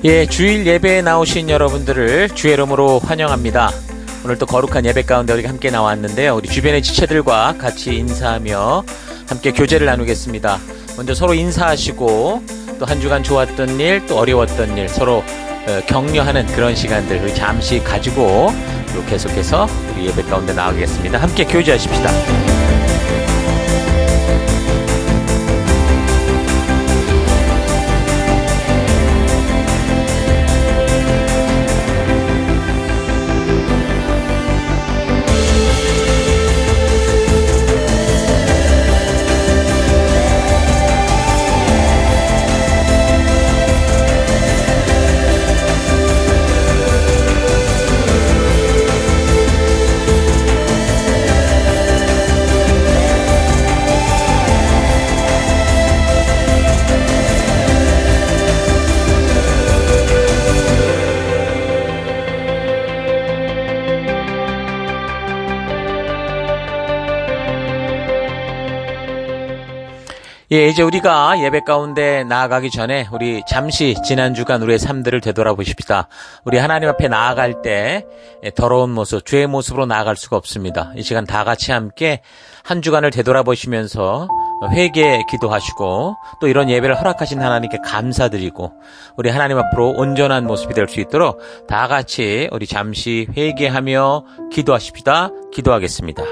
예, 주일 예배에 나오신 여러분들을 주의 이름으로 환영합니다. 오늘 또 거룩한 예배 가운데 우리가 함께 나왔는데요. 우리 주변의 지체들과 같이 인사하며 함께 교제를 나누겠습니다. 먼저 서로 인사하시고 또 한 주간 좋았던 일, 또 어려웠던 일 서로 격려하는 그런 시간들 우리 잠시 가지고 또 계속해서 우리 예배 가운데 나가겠습니다. 함께 교제하십시다. 예, 이제 우리가 예배 가운데 나아가기 전에 우리 잠시 지난 주간 우리의 삶들을 되돌아보십시다. 우리 하나님 앞에 나아갈 때 더러운 모습, 죄의 모습으로 나아갈 수가 없습니다. 이 시간 다 같이 함께 한 주간을 되돌아보시면서 회개 기도하시고 또 이런 예배를 허락하신 하나님께 감사드리고 우리 하나님 앞으로 온전한 모습이 될 수 있도록 다 같이 우리 잠시 회개하며 기도하십시다. 기도하겠습니다.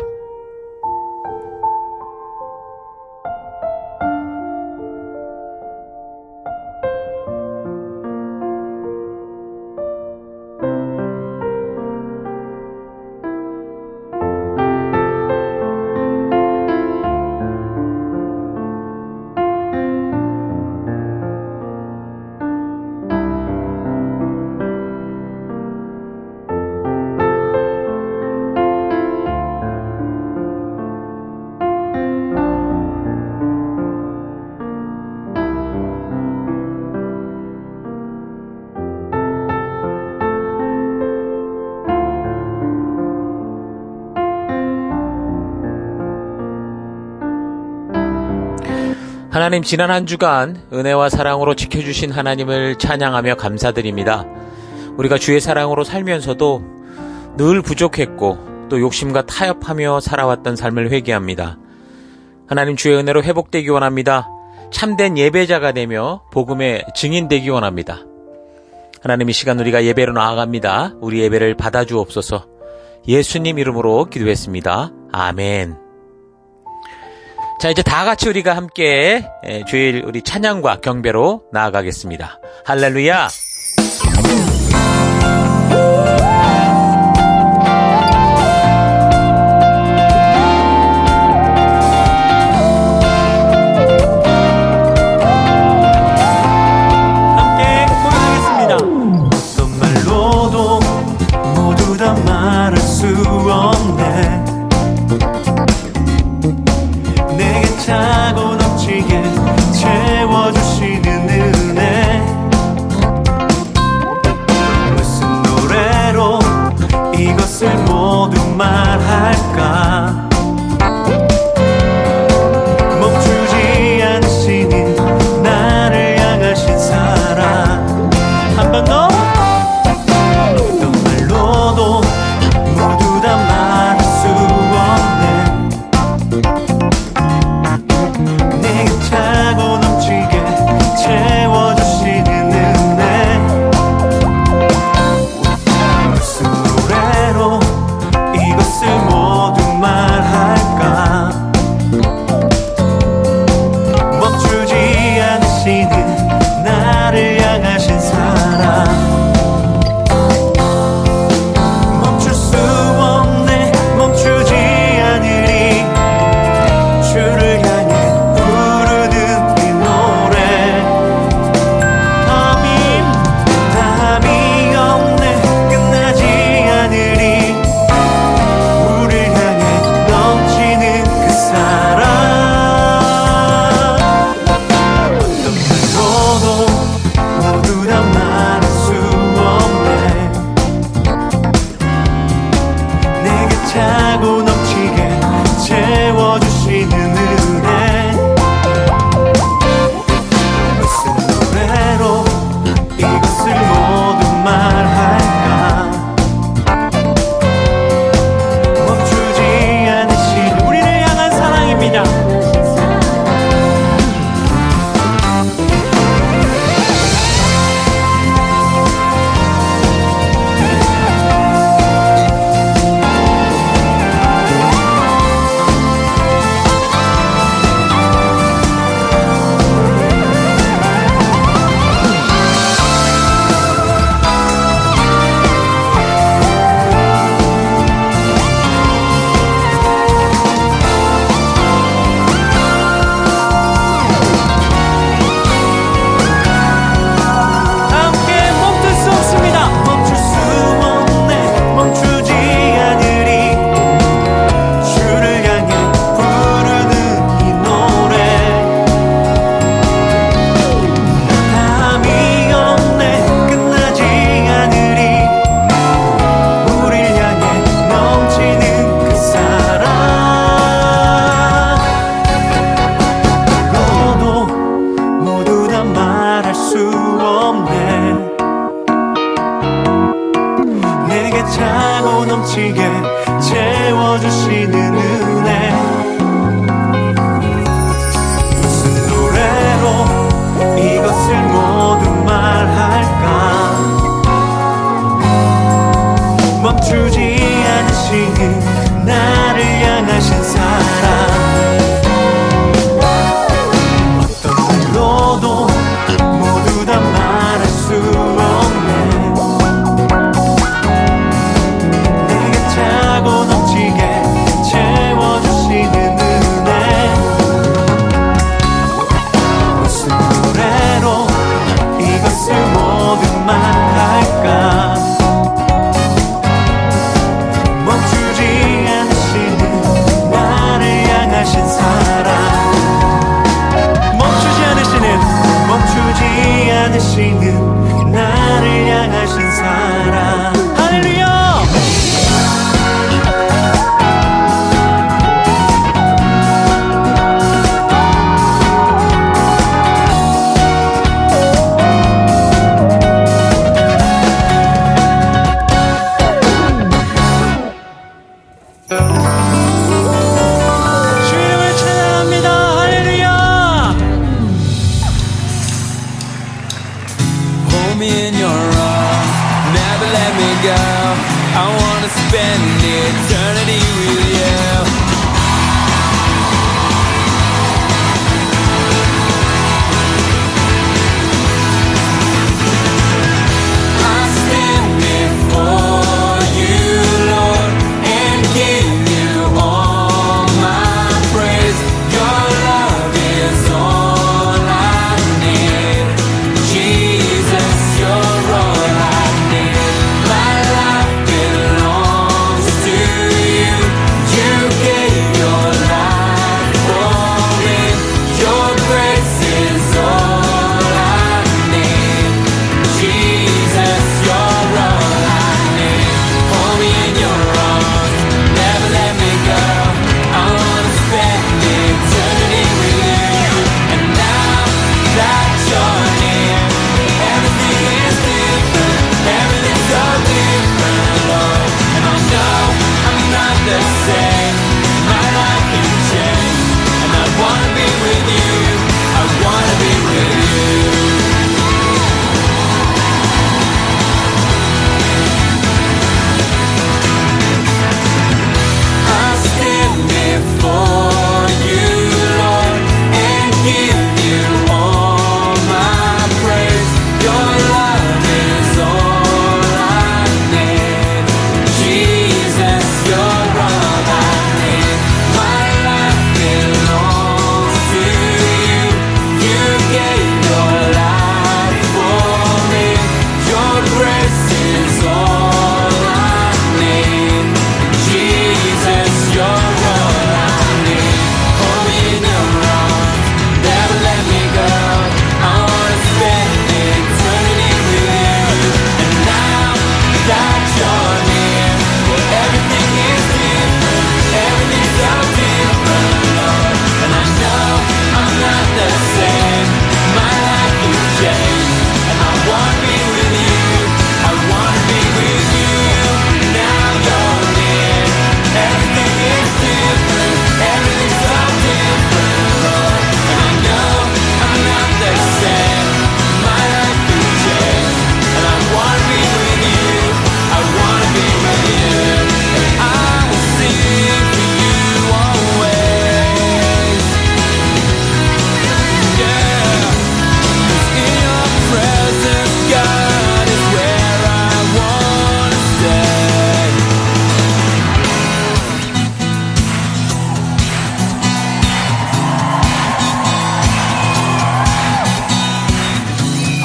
하나님, 지난 한 주간 은혜와 사랑으로 지켜주신 하나님을 찬양하며 감사드립니다. 우리가 주의 사랑으로 살면서도 늘 부족했고 또 욕심과 타협하며 살아왔던 삶을 회개합니다. 하나님, 주의 은혜로 회복되기 원합니다. 참된 예배자가 되며 복음의 증인되기 원합니다. 하나님, 이 시간 우리가 예배로 나아갑니다. 우리 예배를 받아주옵소서. 예수님 이름으로 기도했습니다. 아멘. 자, 이제 다 같이 우리가 함께 주일 우리 찬양과 경배로 나아가겠습니다. 할렐루야! 함께 고백하겠습니다. 어떤 말로도 모두 다 말할 수 없네. 차고 넘치게 채워주시는 은혜 넘치게 채워주시는 은혜 무슨 노래로 이것을 모두 말할까 멈추지 않으시는 나를 향하신 사랑 어떤 말로도 모두 다 말할 수 없네 내게 차고 넘치게 채워주시는 은혜 무슨 노래로 이것을 모두 말할까 멈추지 않으시는 나를 향하신 사랑 멈추지 않으시는 나를 향하신 사랑 할렐루야 주 이름을 찬양합니다 할렐루야 Hold me in your arms, never let me go. I wanna spend eternity with you. I stand before you, Lord, and give you all my praise. Your love is all I need. Jesus, you're all I need. My life belongs to you. You gave your life for me. Your grace is all I need. Jesus, you're all I need. Hold me in your arms, never let me go. I wanna spend eternity with you. And now that you're near, everything is different. Everything's so different, Lord. And I know I'm not the same. My life can change, and I wanna be with you. I wanna be with you. I stand before you, Lord, and give you all my praise. Your love is all I need. Jesus, you're all I need. My life belongs to you. You gave your life for me. Your grace is all I need. Jesus, you're all I need. Hold me in your arms, never let me go. I wanna spend eternity with you. And now that you're near, everything is different. Everything's so different, Lord. And I know I'm not the same. My life can change, and I wanna be with you. I wanna be with you. Now you're near, everything is different. Everything's so different, Lord. And I know I'm not the same. My life can change, and I wanna be with you. I wanna be with you. And I will sing for you always. Yeah. 'Cause in your presence, God, is where I wanna stay.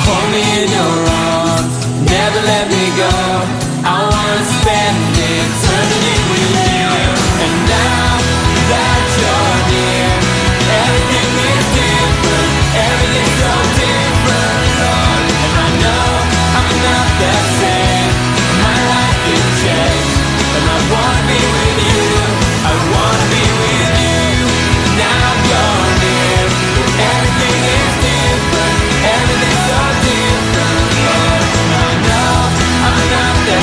Hold me in your arms, never let me go. I wanna spend eternity with you. And now that you're near, everything is different. Everything's so different, Lord. And I know I'm not the same. My life can change, and I wanna be with you. I wanna be with you. Now you're near, everything is different. Everything's so different, Lord. And I know I'm not the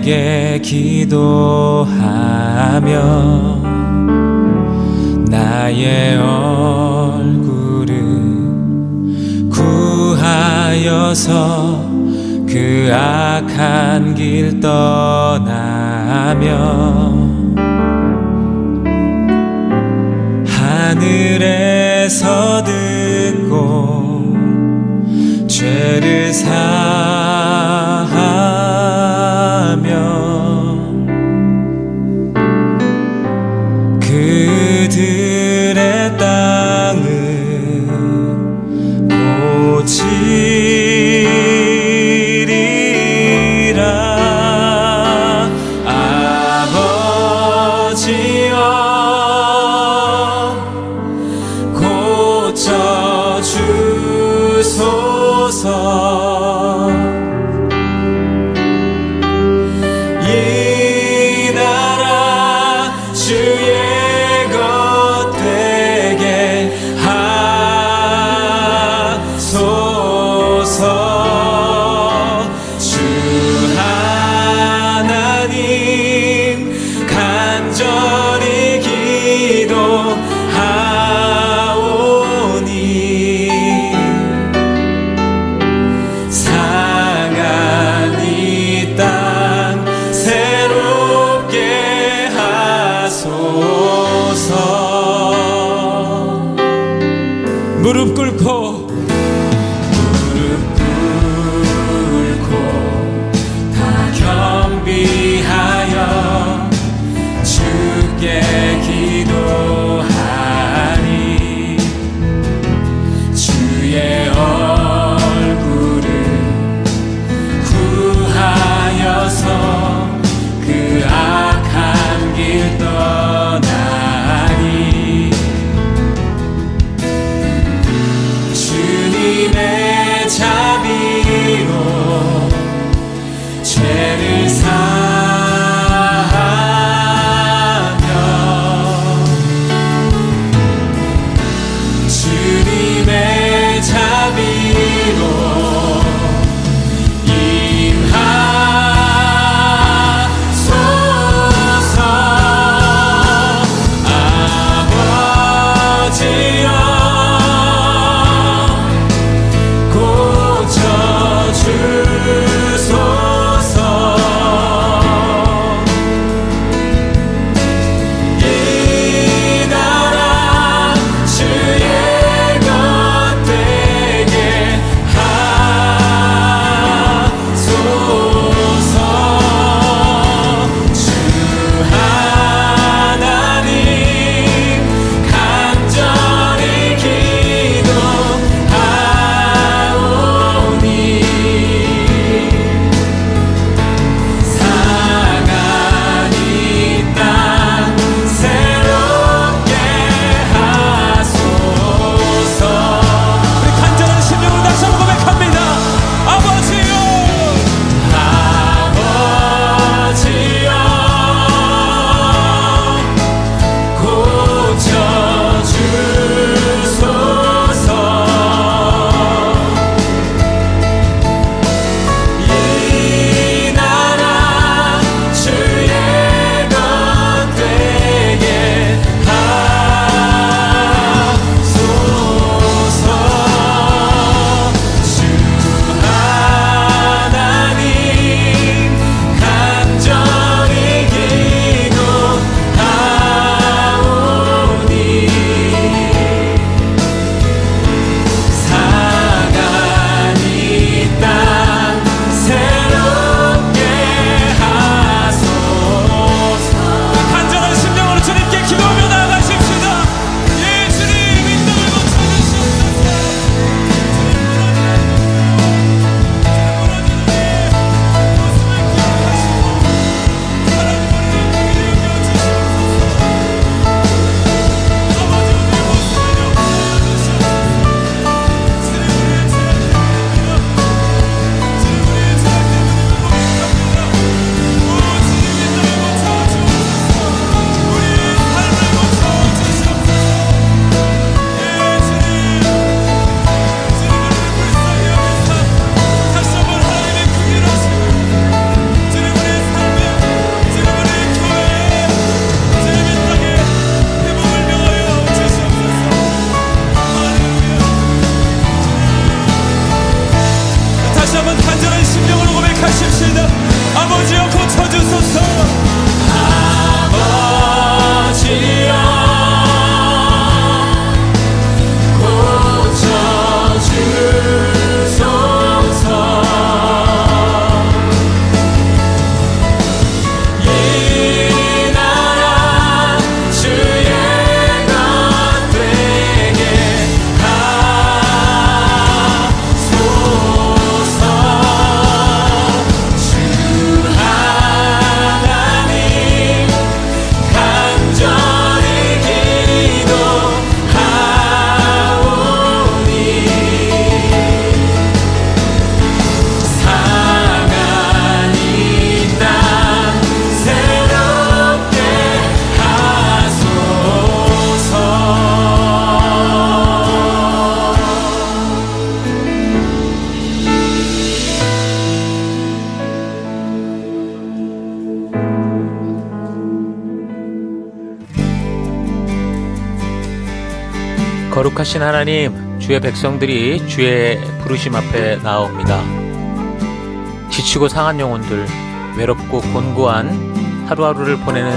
주에게 기도하며 나의 얼굴을 구하여서 그 악한 길 떠나며 하늘에서 듣고 죄를 사하며 그들의 땅을 고치리라. 아버지여 고쳐주소서. 이 나라 주의 것 되게 하소서. 주 하나님 간절히 기도하오니 상한 이 땅 새롭게 하소서. 무릎 꿇고 다 겸비하여 주께 기도하니 주의 얼굴을 구하여서 그 악한 길 떠나니 기도하십시다. 아버지여 고쳐주소서. 아버지여 거룩하신 하나님, 주의 백성들이 주의 부르심 앞에 나옵니다. 지치고 상한 영혼들, 외롭고 곤고한 하루하루를 보내는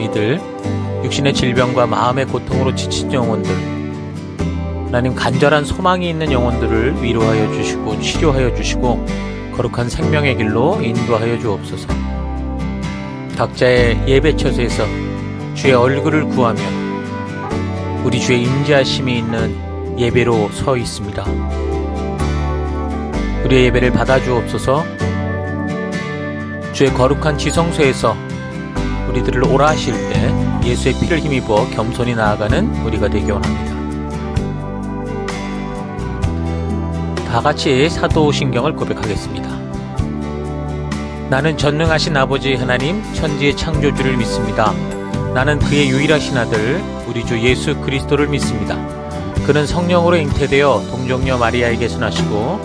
이들, 육신의 질병과 마음의 고통으로 지친 영혼들, 하나님 간절한 소망이 있는 영혼들을 위로하여 주시고 치료하여 주시고 거룩한 생명의 길로 인도하여 주옵소서. 각자의 예배 처소에서 주의 얼굴을 구하며 우리 주의 임재하심이 있는 예배로 서 있습니다. 우리의 예배를 받아주옵소서. 주의 거룩한 지성소에서 우리들을 오라 하실 때 예수의 피를 힘입어 겸손히 나아가는 우리가 되기 원합니다. 다 같이 사도신경을 고백하겠습니다. 나는 전능하신 아버지 하나님 천지의 창조주를 믿습니다. 나는 그의 유일하신 아들 우리 주 예수 그리스도를 믿습니다. 그는 성령으로 잉태되어 동정녀 마리아에게서 나시고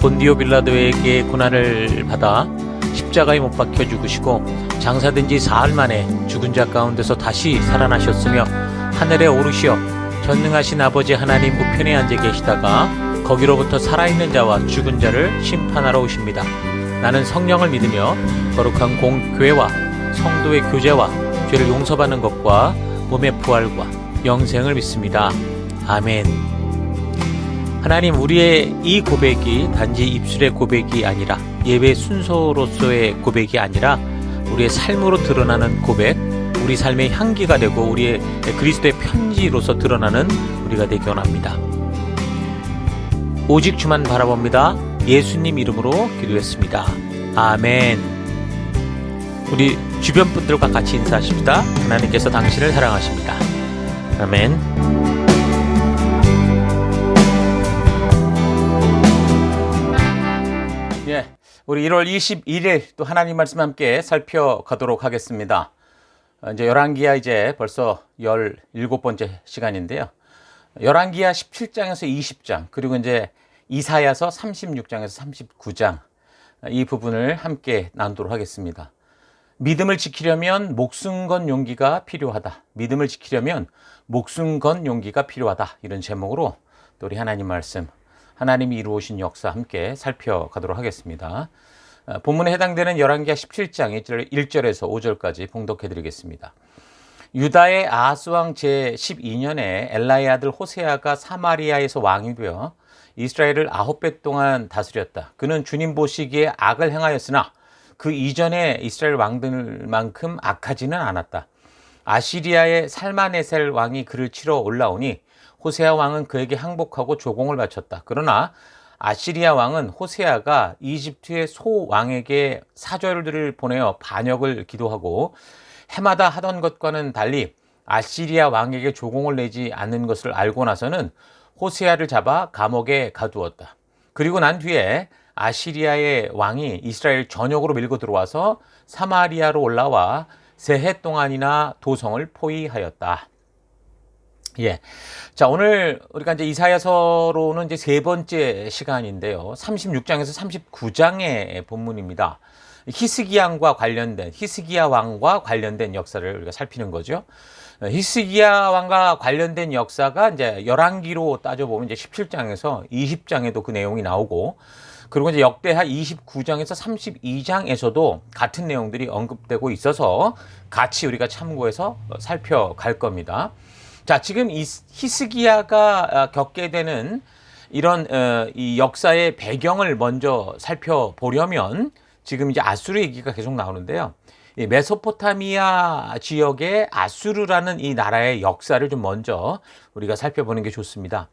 본디오 빌라도에게 고난을 받아 십자가에 못 박혀 죽으시고 장사된 지 사흘 만에 죽은 자 가운데서 다시 살아나셨으며 하늘에 오르시어 전능하신 아버지 하나님 우편에 앉아 계시다가 거기로부터 살아있는 자와 죽은 자를 심판하러 오십니다. 나는 성령을 믿으며 거룩한 공교회와 성도의 교제와 죄를 용서받는 것과 몸의 부활과 영생을 믿습니다. 아멘. 하나님, 우리의 이 고백이 단지 입술의 고백이 아니라 예배 순서로서의 고백이 아니라 우리의 삶으로 드러나는 고백, 우리 삶의 향기가 되고 우리의 그리스도의 편지로서 드러나는 우리가 되기 원합니다. 오직 주만 바라봅니다. 예수님 이름으로 기도했습니다. 아멘. 우리 주변 분들과 같이 인사하십시다. 하나님께서 당신을 사랑하십니다. 아멘. 예, 우리 1월 21일 또 하나님 말씀 함께 살펴가도록 하겠습니다. 이제 열왕기야 이제 벌써 17번째 시간인데요. 열왕기야 17장에서 20장 그리고 이제 이사야서 36장에서 39장 이 부분을 함께 나누도록 하겠습니다. 믿음을 지키려면 목숨 건 용기가 필요하다. 믿음을 지키려면 목숨 건 용기가 필요하다. 이런 제목으로 또 우리 하나님 말씀, 하나님이 이루어오신 역사 함께 살펴가도록 하겠습니다. 본문에 해당되는 열왕기야 17장 1절에서 5절까지 봉독해 드리겠습니다. 유다의 아하스 왕 제12년에 엘라의 아들 호세아가 사마리아에서 왕이 되어 이스라엘을 9배 동안 다스렸다. 그는 주님 보시기에 악을 행하였으나 그 이전에 이스라엘 왕들만큼 악하지는 않았다. 아시리아의 살마네셀 왕이 그를 치러 올라오니 호세아 왕은 그에게 항복하고 조공을 바쳤다. 그러나 아시리아 왕은 호세아가 이집트의 소 왕에게 사절들을 보내어 반역을 기도하고 해마다 하던 것과는 달리 아시리아 왕에게 조공을 내지 않는 것을 알고 나서는 호세아를 잡아 감옥에 가두었다. 그리고 난 뒤에 아시리아의 왕이 이스라엘 전역으로 밀고 들어와서 사마리아로 올라와 세 해 동안이나 도성을 포위하였다. 예. 자, 오늘 우리가 이제 이사야서로는 이제 세 번째 시간인데요. 36장에서 39장의 본문입니다. 히스기야 왕과 관련된 역사를 우리가 살피는 거죠. 히스기야 왕과 관련된 역사가 이제 열왕기로 따져보면 이제 17장에서 20장에도 그 내용이 나오고, 그리고 이제 역대하 29장에서 32장에서도 같은 내용들이 언급되고 있어서 같이 우리가 참고해서 살펴갈 겁니다. 자, 지금 이 히스기야가 겪게 되는 이런 이 역사의 배경을 먼저 살펴보려면 지금 이제 아수르 얘기가 계속 나오는데요. 이 메소포타미아 지역의 아수르라는 이 나라의 역사를 좀 먼저 우리가 살펴보는 게 좋습니다.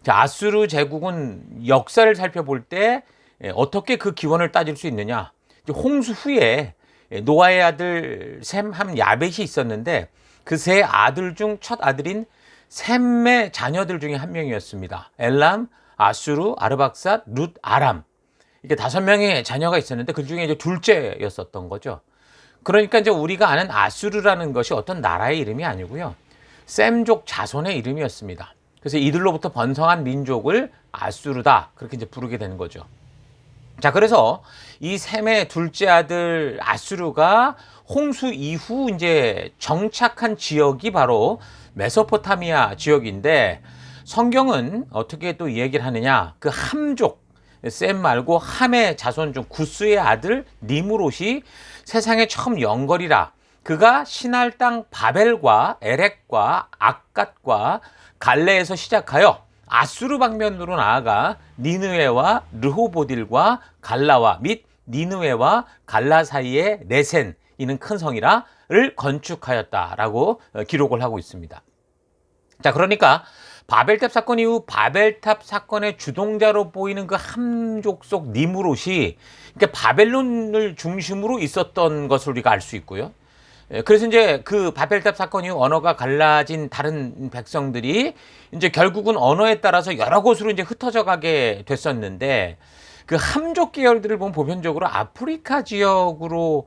자, 아수르 제국은 역사를 살펴볼 때 어떻게 그 기원을 따질 수 있느냐? 홍수 후에 노아의 아들 셈, 함, 야벳이 있었는데 그 세 아들 중 첫 아들인 셈의 자녀들 중에 한 명이었습니다. 엘람, 아수르, 아르박삿, 룻, 아람. 이게 5명의 자녀가 있었는데 그 중에 이제 둘째였었던 거죠. 그러니까 이제 우리가 아는 아수르라는 것이 어떤 나라의 이름이 아니고요. 셈족 자손의 이름이었습니다. 그래서 이들로부터 번성한 민족을 아수르다, 그렇게 이제 부르게 되는 거죠. 자, 그래서 이 셈의 둘째 아들 아수르가 홍수 이후 이제 정착한 지역이 바로 메소포타미아 지역인데, 성경은 어떻게 또 얘기를 하느냐? 그 함족, 셈 말고 함의 자손 중 구스의 아들 니므롯이 세상에 처음 영걸이라, 그가 신할 땅 바벨과 에렉과 악갓과 갈레에서 시작하여 아수르 방면으로 나아가 니느웨와 르호보딜과 갈라와 및 니느웨와 갈라 사이에 레센, 이는 큰 성이라를 건축하였다라고 기록을 하고 있습니다. 자, 그러니까 바벨탑 사건 이후 바벨탑 사건의 주동자로 보이는 그 함족 속 니므롯이 그러니까 바벨론을 중심으로 있었던 것을 우리가 알 수 있고요. 그래서 이제 그 바벨탑 사건 이후 언어가 갈라진 다른 백성들이 이제 결국은 언어에 따라서 여러 곳으로 이제 흩어져 가게 됐었는데, 그 함족 계열들을 보면 보편적으로 아프리카 지역으로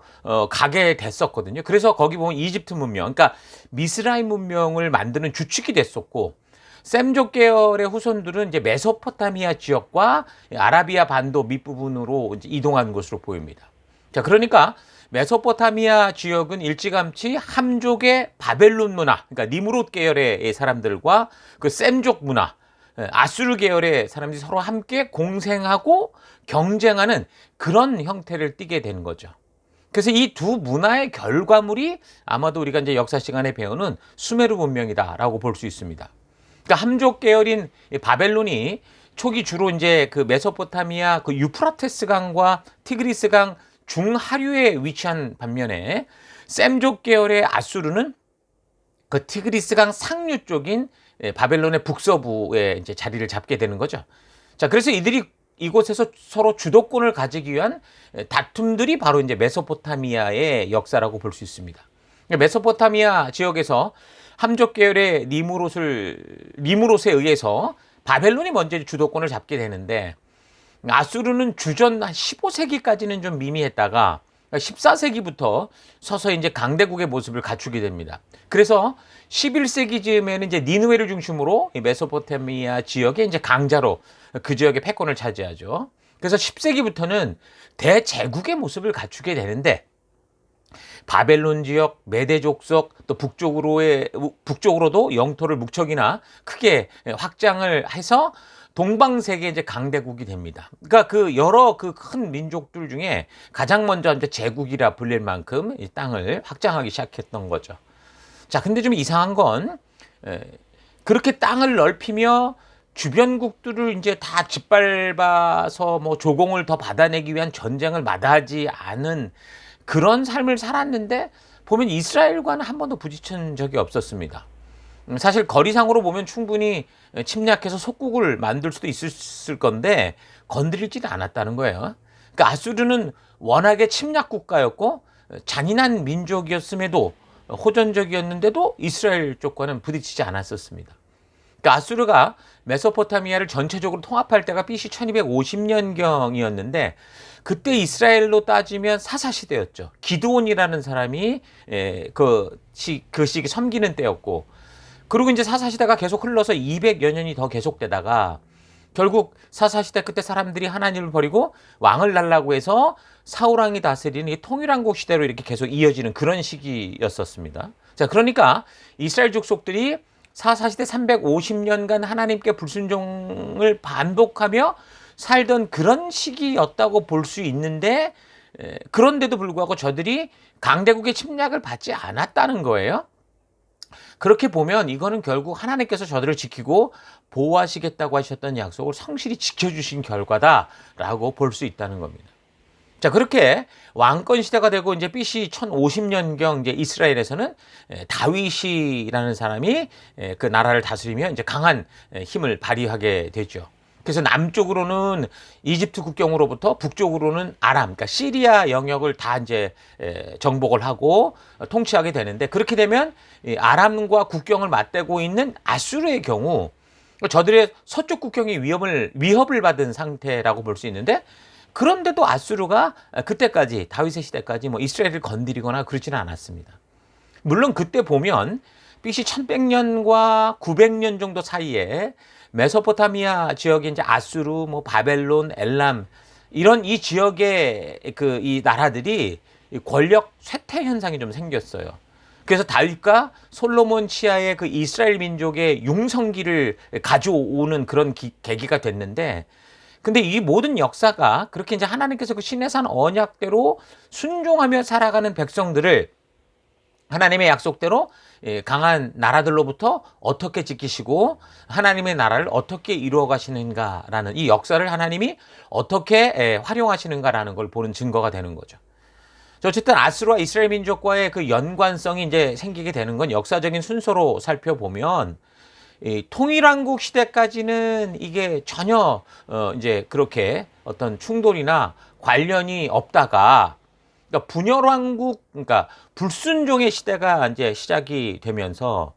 가게 됐었거든요. 그래서 거기 보면 이집트 문명, 그러니까 미스라임 문명을 만드는 주축이 됐었고, 셈족 계열의 후손들은 이제 메소포타미아 지역과 아라비아 반도 밑부분으로 이제 이동한 것으로 보입니다. 자, 그러니까 메소포타미아 지역은 일찌감치 함족의 바벨론 문화, 그러니까 니므롯 계열의 사람들과 그 셈족 문화, 아수르 계열의 사람들이 서로 함께 공생하고 경쟁하는 그런 형태를 띠게 되는 거죠. 그래서 이 두 문화의 결과물이 아마도 우리가 이제 역사 시간에 배우는 수메르 문명이다라고 볼 수 있습니다. 그러니까 함족 계열인 바벨론이 초기 주로 이제 그 메소포타미아 그 유프라테스 강과 티그리스 강 중하류에 위치한 반면에 셈족 계열의 아수르는 그 티그리스 강 상류 쪽인 바벨론의 북서부에 이제 자리를 잡게 되는 거죠. 자, 그래서 이들이 이곳에서 서로 주도권을 가지기 위한 다툼들이 바로 이제 메소포타미아의 역사라고 볼 수 있습니다. 메소포타미아 지역에서 함족 계열의 니므롯에 의해서 바벨론이 먼저 주도권을 잡게 되는데, 아수르는 주전 한 15세기까지는 좀 미미했다가 14세기부터 서서히 이제 강대국의 모습을 갖추게 됩니다. 그래서 11세기 즈음에는 이제 니느웨를 중심으로 메소포타미아 지역의 이제 강자로 그 지역의 패권을 차지하죠. 그래서 10세기부터는 대제국의 모습을 갖추게 되는데, 바벨론 지역, 메대 족속, 또 북쪽으로도 영토를 무척이나 크게 확장을 해서 동방세계 이제 강대국이 됩니다. 그러니까 그 여러 그 큰 민족들 중에 가장 먼저 이제 제국이라 불릴 만큼 이 땅을 확장하기 시작했던 거죠. 자, 근데 좀 이상한 건 그렇게 땅을 넓히며 주변국들을 이제 다 짓밟아서 뭐 조공을 더 받아내기 위한 전쟁을 마다하지 않은 그런 삶을 살았는데, 보면 이스라엘과는 한 번도 부딪힌 적이 없었습니다. 사실 거리상으로 보면 충분히 침략해서 속국을 만들 수도 있을 건데 건드리지는 않았다는 거예요. 그러니까 아수르는 워낙에 침략 국가였고 잔인한 민족이었음에도, 호전적이었는데도 이스라엘 쪽과는 부딪히지 않았었습니다. 그러니까 아수르가 메소포타미아를 전체적으로 통합할 때가 BC 1250년경이었는데 그때 이스라엘로 따지면 사사시대였죠. 기드온이라는 사람이 그 시기 섬기는 때였고, 그리고 이제 사사시대가 계속 흘러서 200여 년이 더 계속되다가 결국 사사시대 끝에 사람들이 하나님을 버리고 왕을 달라고 해서 사울왕이 다스리는 통일왕국 시대로 이렇게 계속 이어지는 그런 시기였었습니다. 자, 그러니까 이스라엘 족속들이 사사시대 350년간 하나님께 불순종을 반복하며 살던 그런 시기였다고 볼 수 있는데, 그런데도 불구하고 저들이 강대국의 침략을 받지 않았다는 거예요. 그렇게 보면 이거는 결국 하나님께서 저들을 지키고 보호하시겠다고 하셨던 약속을 성실히 지켜주신 결과다라고 볼 수 있다는 겁니다. 자, 그렇게 왕권 시대가 되고 이제 BC 1050년경 이제 이스라엘에서는 다윗이라는 사람이 그 나라를 다스리며 이제 강한 힘을 발휘하게 되죠. 그래서 남쪽으로는 이집트 국경으로부터 북쪽으로는 아람, 그러니까 시리아 영역을 다 이제 정복을 하고 통치하게 되는데, 그렇게 되면 아람과 국경을 맞대고 있는 아수르의 경우 저들의 서쪽 국경이 위협을 받은 상태라고 볼 수 있는데, 그런데도 아수르가 그때까지 다윗의 시대까지 뭐 이스라엘을 건드리거나 그러지는 않았습니다. 물론 그때 보면 BC 1100년과 900년 정도 사이에 메소포타미아 지역에 이제 아수르, 뭐 바벨론, 엘람 이런 이 지역의 이 나라들이 권력 쇠퇴 현상이 좀 생겼어요. 그래서 다윗과 솔로몬 치하의 그 이스라엘 민족의 융성기를 가져오는 그런 계기가 됐는데, 근데 이 모든 역사가 그렇게 이제 하나님께서 그 시내산 언약대로 순종하며 살아가는 백성들을 하나님의 약속대로 강한 나라들로부터 어떻게 지키시고 하나님의 나라를 어떻게 이루어 가시는가라는 이 역사를 하나님이 어떻게 활용하시는가라는 걸 보는 증거가 되는 거죠. 어쨌든 아수르와 이스라엘 민족과의 그 연관성이 이제 생기게 되는 건 역사적인 순서로 살펴보면, 통일왕국 시대까지는 이게 전혀 이제 그렇게 어떤 충돌이나 관련이 없다가, 그러니까 분열왕국, 그러니까 불순종의 시대가 이제 시작이 되면서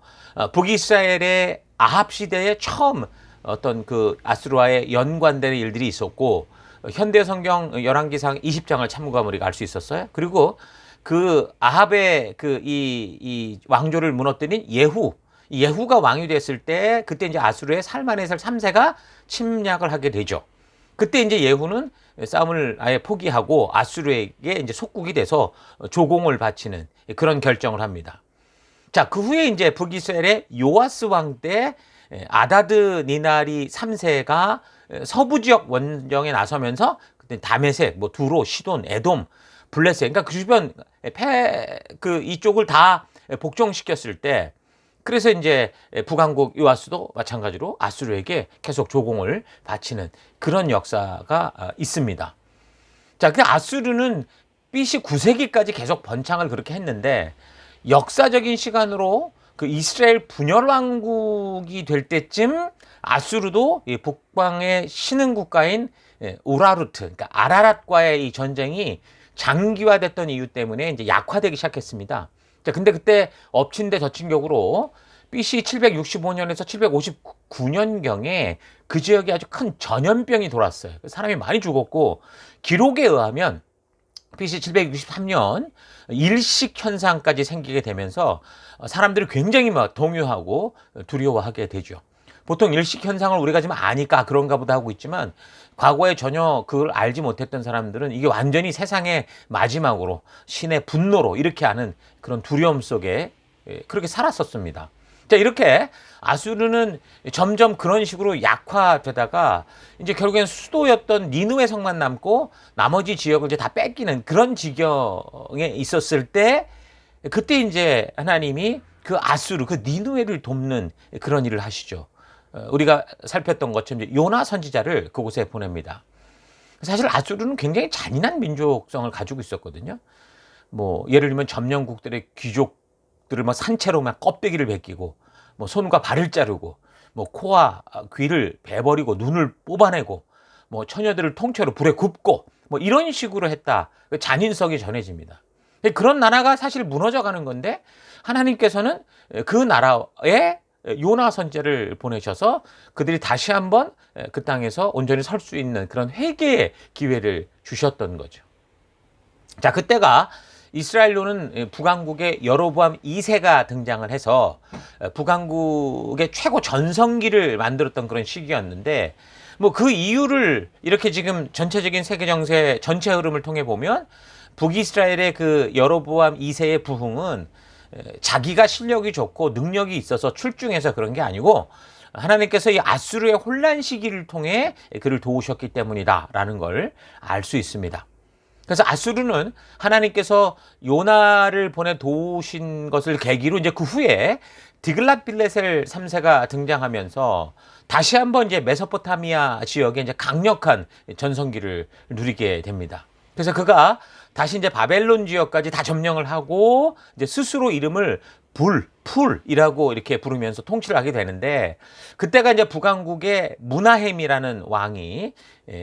북이스라엘의 아합 시대에 처음 어떤 그 아수르와의 연관되는 일들이 있었고, 현대 성경 열왕기상 20장을 참고하면 우리가 알 수 있었어요. 그리고 그 아합의 그 이 왕조를 무너뜨린 예후가 왕이 됐을 때, 그때 이제 아수르의 살마네살 3세가 침략을 하게 되죠. 그때 이제 예후는 싸움을 아예 포기하고 아수르에게 이제 속국이 돼서 조공을 바치는 그런 결정을 합니다. 자, 그 후에 이제 북이스라엘의 요아스 왕 때 아다드 니나리 3세가 서부 지역 원정에 나서면서 그때 다메섹, 뭐 두로, 시돈, 에돔, 블레셋, 그러니까 그 주변 이쪽을 다 복종시켰을 때, 그래서 이제 북왕국 요아스도 마찬가지로 아수르에게 계속 조공을 바치는 그런 역사가 있습니다. 자, 그 아수르는 BC 9세기까지 계속 번창을 그렇게 했는데, 역사적인 시간으로 그 이스라엘 분열왕국이 될 때쯤 아수르도 북방의 신흥 국가인 우라르트, 그러니까 아라랏과의 이 전쟁이 장기화됐던 이유 때문에 이제 약화되기 시작했습니다. 자, 근데 그때 엎친 데 덮친 격으로 BC 765년에서 759년경에 그 지역에 아주 큰 전염병이 돌았어요. 사람이 많이 죽었고, 기록에 의하면 BC 763년 일식 현상까지 생기게 되면서 사람들이 굉장히 막 동요하고 두려워하게 되죠. 보통 일식 현상을 우리가 지금 아니까 그런가 보다 하고 있지만, 과거에 전혀 그걸 알지 못했던 사람들은 이게 완전히 세상의 마지막으로, 신의 분노로 이렇게 하는 그런 두려움 속에 그렇게 살았었습니다. 자, 이렇게 아수르는 점점 그런 식으로 약화되다가 이제 결국엔 수도였던 니느웨 성만 남고 나머지 지역을 이제 다 뺏기는 그런 지경에 있었을 때, 그때 이제 하나님이 그 아수르, 그 니느웨를 돕는 그런 일을 하시죠. 우리가 살폈던 것처럼 이제 요나 선지자를 그곳에 보냅니다. 사실 아수르는 굉장히 잔인한 민족성을 가지고 있었거든요. 뭐 예를 들면 점령국들의 귀족들을 뭐 산채로 막 껍데기를 벗기고, 뭐 손과 발을 자르고, 뭐 코와 귀를 베버리고 눈을 뽑아내고, 뭐 처녀들을 통째로 불에 굽고, 뭐 이런 식으로 했다. 잔인성이 전해집니다. 그런 나라가 사실 무너져가는 건데, 하나님께서는 그 나라에 요나 선지자를 보내셔서 그들이 다시 한번 그 땅에서 온전히 설 수 있는 그런 회개의 기회를 주셨던 거죠. 자, 그때가 이스라엘로는 북왕국의 여로보암 2세가 등장을 해서 북왕국의 최고 전성기를 만들었던 그런 시기였는데, 뭐 그 이유를 이렇게 지금 전체적인 세계 정세 전체 흐름을 통해 보면, 북이스라엘의 그 여로보암 2세의 부흥은 자기가 실력이 좋고 능력이 있어서 출중해서 그런 게 아니고 하나님께서 이 아수르의 혼란 시기를 통해 그를 도우셨기 때문이다라는 걸 알 수 있습니다. 그래서 아수르는 하나님께서 요나를 보내 도우신 것을 계기로 이제 그 후에 디글랏빌레셀 3세가 등장하면서 다시 한번 이제 메소포타미아 지역에 이제 강력한 전성기를 누리게 됩니다. 그래서 그가 다시 이제 바벨론 지역까지 다 점령을 하고 이제 스스로 이름을 풀이라고 이렇게 부르면서 통치를 하게 되는데, 그때가 이제 북왕국의 무나헴이라는 왕이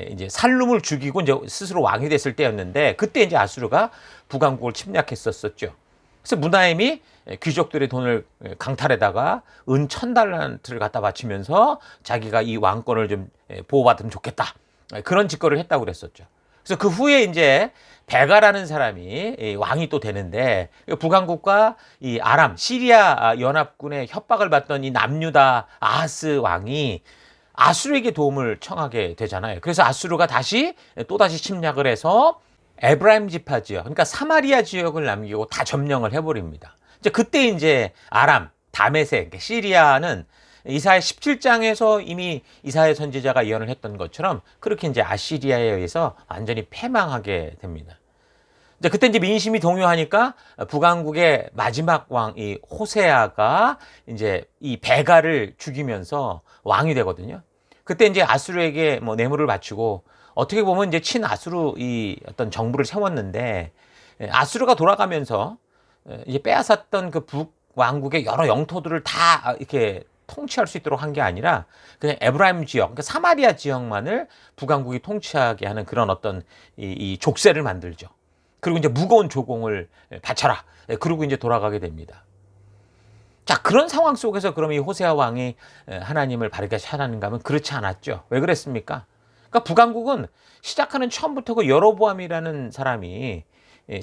이제 살룸을 죽이고 이제 스스로 왕이 됐을 때였는데, 그때 이제 아수르가 북왕국을 침략했었죠. 그래서 무나헴이 귀족들의 돈을 강탈에다가 은 1000달란트를 갖다 바치면서 자기가 이 왕권을 좀 보호받으면 좋겠다, 그런 짓거리를 했다고 그랬었죠. 그래서 그 후에 이제 베가라는 사람이 왕이 또 되는데, 북왕국과 이 아람, 시리아 연합군의 협박을 받던 이 남유다 아하스 왕이 아수르에게 도움을 청하게 되잖아요. 그래서 아수르가 또다시 침략을 해서 에브라임 지파 지역, 그러니까 사마리아 지역을 남기고 다 점령을 해버립니다. 이제 그때 이제 아람, 다메섹, 시리아는 이사야 17장에서 이미 이사야 선지자가 예언을 했던 것처럼 그렇게 이제 아시리아에 의해서 완전히 패망하게 됩니다. 이제 그때 이제 민심이 동요하니까 북왕국의 마지막 왕 이 호세아가 이제 이 베가를 죽이면서 왕이 되거든요. 그때 이제 아수르에게 뭐 뇌물을 바치고 어떻게 보면 이제 친아수르 이 어떤 정부를 세웠는데, 아수르가 돌아가면서 이제 빼앗았던 그 북왕국의 여러 영토들을 다 이렇게 통치할 수 있도록 한 게 아니라 그냥 에브라임 지역, 그러니까 사마리아 지역만을 북왕국이 통치하게 하는 그런 어떤 이 족쇄를 만들죠. 그리고 이제 무거운 조공을 바쳐라. 그리고 이제 돌아가게 됩니다. 자, 그런 상황 속에서 그럼 이 호세아 왕이 하나님을 바르게 찾았는가 하면 그렇지 않았죠. 왜 그랬습니까? 그러니까 북왕국은 시작하는 처음부터 그 여로보암이라는 사람이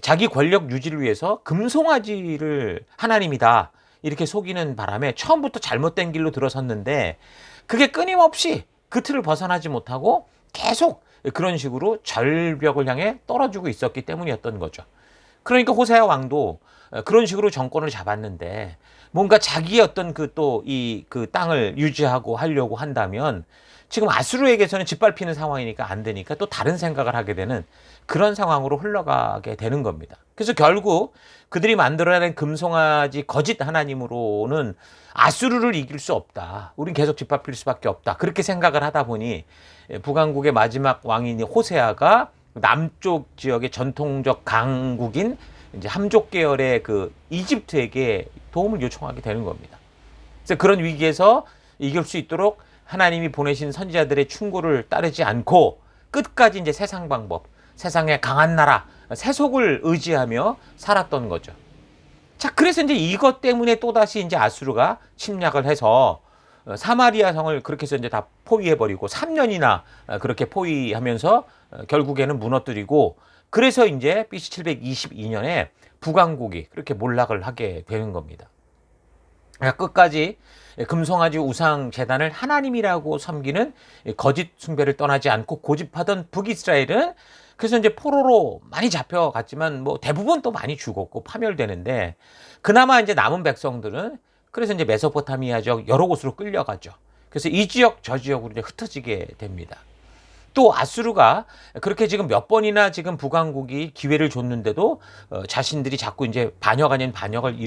자기 권력 유지를 위해서 금송아지를 하나님이다 이렇게 속이는 바람에 처음부터 잘못된 길로 들어섰는데, 그게 끊임없이 그 틀을 벗어나지 못하고 계속 그런 식으로 절벽을 향해 떨어지고 있었기 때문이었던 거죠. 그러니까 호세아 왕도 그런 식으로 정권을 잡았는데, 뭔가 자기의 어떤 그 땅을 유지하고 하려고 한다면 지금 아수르에게서는 짓밟히는 상황이니까 안 되니까 또 다른 생각을 하게 되는 그런 상황으로 흘러가게 되는 겁니다. 그래서 결국 그들이 만들어낸 금송아지 거짓 하나님으로는 아수르를 이길 수 없다, 우린 계속 짓밟힐 수밖에 없다, 그렇게 생각을 하다 보니 북왕국의 마지막 왕인 호세아가 남쪽 지역의 전통적 강국인 이제 함족 계열의 그 이집트에게 도움을 요청하게 되는 겁니다. 그래서 그런 위기에서 이길 수 있도록 하나님이 보내신 선지자들의 충고를 따르지 않고 끝까지 이제 세상 방법, 세상의 강한 나라, 세속을 의지하며 살았던 거죠. 자, 그래서 이제 이것 때문에 또다시 이제 아수르가 침략을 해서 사마리아 성을 그렇게 해서 이제 다 포위해버리고 3년이나 그렇게 포위하면서 결국에는 무너뜨리고, 그래서 이제 BC 722년에 북왕국이 그렇게 몰락을 하게 되는 겁니다. 그러니까 끝까지 금송아지 우상 제단을 하나님이라고 섬기는 거짓 숭배를 떠나지 않고 고집하던 북이스라엘은 그래서 이제 포로로 많이 잡혀갔지만 뭐 대부분 또 많이 죽었고 파멸되는데, 그나마 이제 남은 백성들은 그래서 이제 메소포타미아 지역 여러 곳으로 끌려가죠. 그래서 이 지역 저 지역으로 이제 흩어지게 됩니다. 또 아수르가 그렇게 지금 몇 번이나 지금 북왕국이 기회를 줬는데도 자신들이 자꾸 이제 반역 아닌 반역을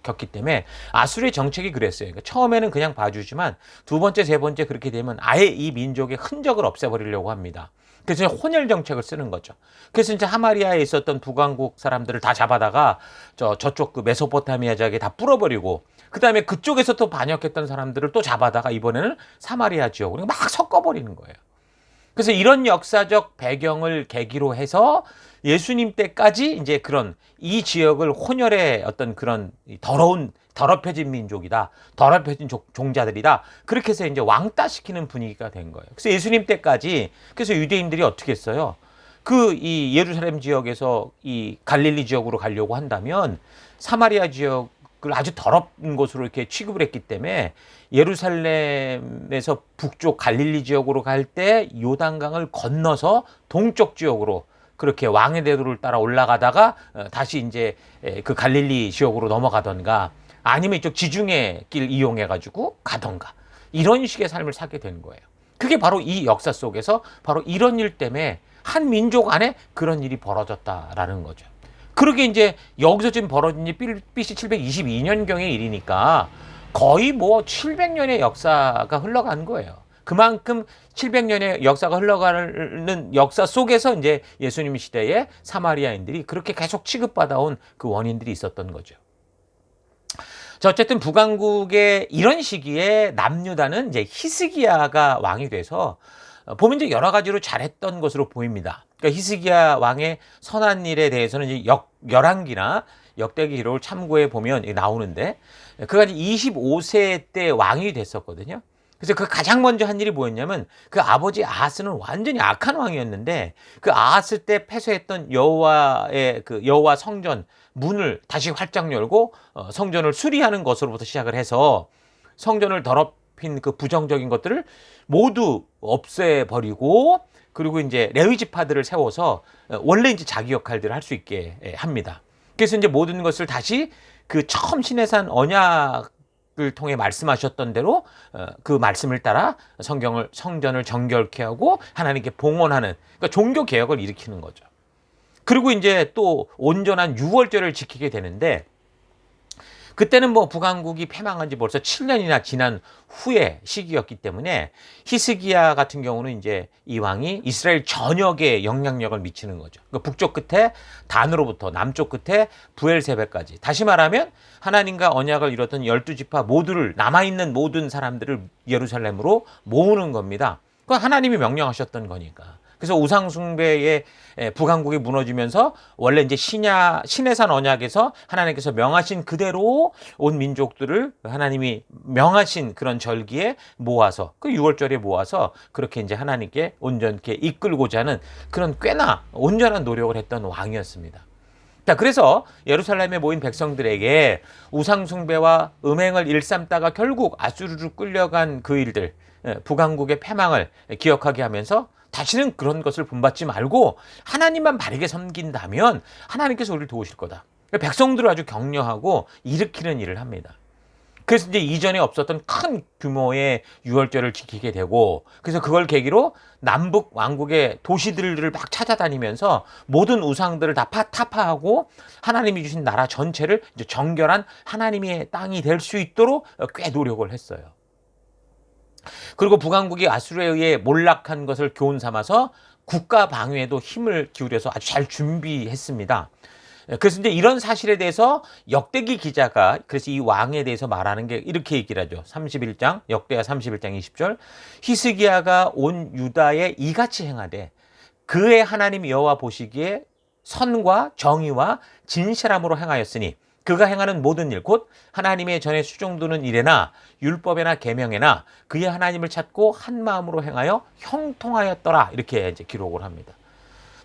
겪기 때문에 아수르의 정책이 그랬어요. 그러니까 처음에는 그냥 봐주지만 두 번째, 세 번째 그렇게 되면 아예 이 민족의 흔적을 없애버리려고 합니다. 그래서 혼혈 정책을 쓰는 거죠. 그래서 이제 하마리아에 있었던 북왕국 사람들을 다 잡아다가 저쪽 그 메소포타미아 지역에 다 뿌려버리고, 그 다음에 그쪽에서 또 반역했던 사람들을 또 잡아다가 이번에는 사마리아 지역으로 막 섞어버리는 거예요. 그래서 이런 역사적 배경을 계기로 해서 예수님 때까지 이제 그런 이 지역을 혼혈의 어떤 그런 더럽혀진 민족이다, 더럽혀진 종자들이다, 그렇게 해서 이제 왕따시키는 분위기가 된 거예요. 그래서 예수님 때까지 그래서 유대인들이 어떻게 했어요? 이 예루살렘 지역에서 이 갈릴리 지역으로 가려고 한다면 사마리아 지역을 아주 더럽은 곳으로 이렇게 취급을 했기 때문에 예루살렘에서 북쪽 갈릴리 지역으로 갈 때 요단강을 건너서 동쪽 지역으로 그렇게 왕의 대로를 따라 올라가다가 다시 이제 그 갈릴리 지역으로 넘어가던가 아니면 이쪽 지중해 길 이용해 가지고 가던가 이런 식의 삶을 살게 되는 거예요. 그게 바로 이 역사 속에서 바로 이런 일 때문에 한 민족 안에 그런 일이 벌어졌다라는 거죠. 그러게 이제 여기서 지금 벌어진 일 BC 722년경의 일이니까 거의 뭐 700년의 역사가 흘러간 거예요. 그만큼 700년의 역사가 흘러가는 역사 속에서 이제 예수님 시대에 사마리아인들이 그렇게 계속 취급받아온 그 원인들이 있었던 거죠. 자, 어쨌든 북왕국의 이런 시기에 남유다는 이제 히스기야가 왕이 돼서 보면 이제 여러 가지로 잘했던 것으로 보입니다. 그러니까 히스기야 왕의 선한 일에 대해서는 이제 열왕기나 역대기 기록을 참고해 보면 나오는데 그가 25세 때 왕이 됐었거든요. 그래서 그 가장 먼저 한 일이 뭐였냐면 그 아버지 아하스는 완전히 악한 왕이었는데 그 아하스 때 폐쇄했던 여호와의 그 여호와 성전 문을 다시 활짝 열고 성전을 수리하는 것으로부터 시작을 해서 성전을 더럽힌 그 부정적인 것들을 모두 없애버리고 그리고 이제 레위 지파들을 세워서 원래 이제 자기 역할들을 할 수 있게 합니다. 그래서 이제 모든 것을 다시 그 처음 시내산 언약을 통해 말씀하셨던 대로 그 말씀을 따라 성전을 정결케 하고 하나님께 봉헌하는 그러니까 종교 개혁을 일으키는 거죠. 그리고 이제 또 온전한 유월절을 지키게 되는데 그때는 뭐 북왕국이 패망한 지 벌써 7년이나 지난 후의 시기였기 때문에 히스기야 같은 경우는 이제 이 왕이 이스라엘 전역에 영향력을 미치는 거죠. 그러니까 북쪽 끝에 단으로부터 남쪽 끝에 부엘세베까지 다시 말하면 하나님과 언약을 이뤘던 12지파 모두를 남아있는 모든 사람들을 예루살렘으로 모으는 겁니다. 그건 하나님이 명령하셨던 거니까. 그래서 우상숭배의 북왕국이 무너지면서 원래 이제 시내산 언약에서 하나님께서 명하신 그대로 온 민족들을 하나님이 명하신 그런 절기에 모아서 그 6월절에 모아서 그렇게 이제 하나님께 온전케 이끌고자 하는 그런 꽤나 온전한 노력을 했던 왕이었습니다. 자, 그래서 예루살렘에 모인 백성들에게 우상숭배와 음행을 일삼다가 결국 아수르로 끌려간 그 일들, 북왕국의 패망을 기억하게 하면서 다시는 그런 것을 본받지 말고 하나님만 바르게 섬긴다면 하나님께서 우리를 도우실 거다. 백성들을 아주 격려하고 일으키는 일을 합니다. 그래서 이제 이전에 없었던 큰 규모의 유월절을 지키게 되고 그래서 그걸 계기로 남북 왕국의 도시들을 막 찾아다니면서 모든 우상들을 다 타파하고 하나님이 주신 나라 전체를 이제 정결한 하나님의 땅이 될 수 있도록 꽤 노력을 했어요. 그리고 북왕국이 아수르에 의해 몰락한 것을 교훈 삼아서 국가 방위에도 힘을 기울여서 아주 잘 준비했습니다. 그래서 이제 이런 사실에 대해서 역대기 기자가 그래서 이 왕에 대해서 말하는 게 이렇게 얘기를 하죠. 31장 역대하 31장 20절 히스기야가 온 유다에 이같이 행하되 그의 하나님 여호와 보시기에 선과 정의와 진실함으로 행하였으니 그가 행하는 모든 일 곧 하나님의 전에 수종두는 일에나 율법에나 계명에나 그의 하나님을 찾고 한 마음으로 행하여 형통하였더라 이렇게 이제 기록을 합니다.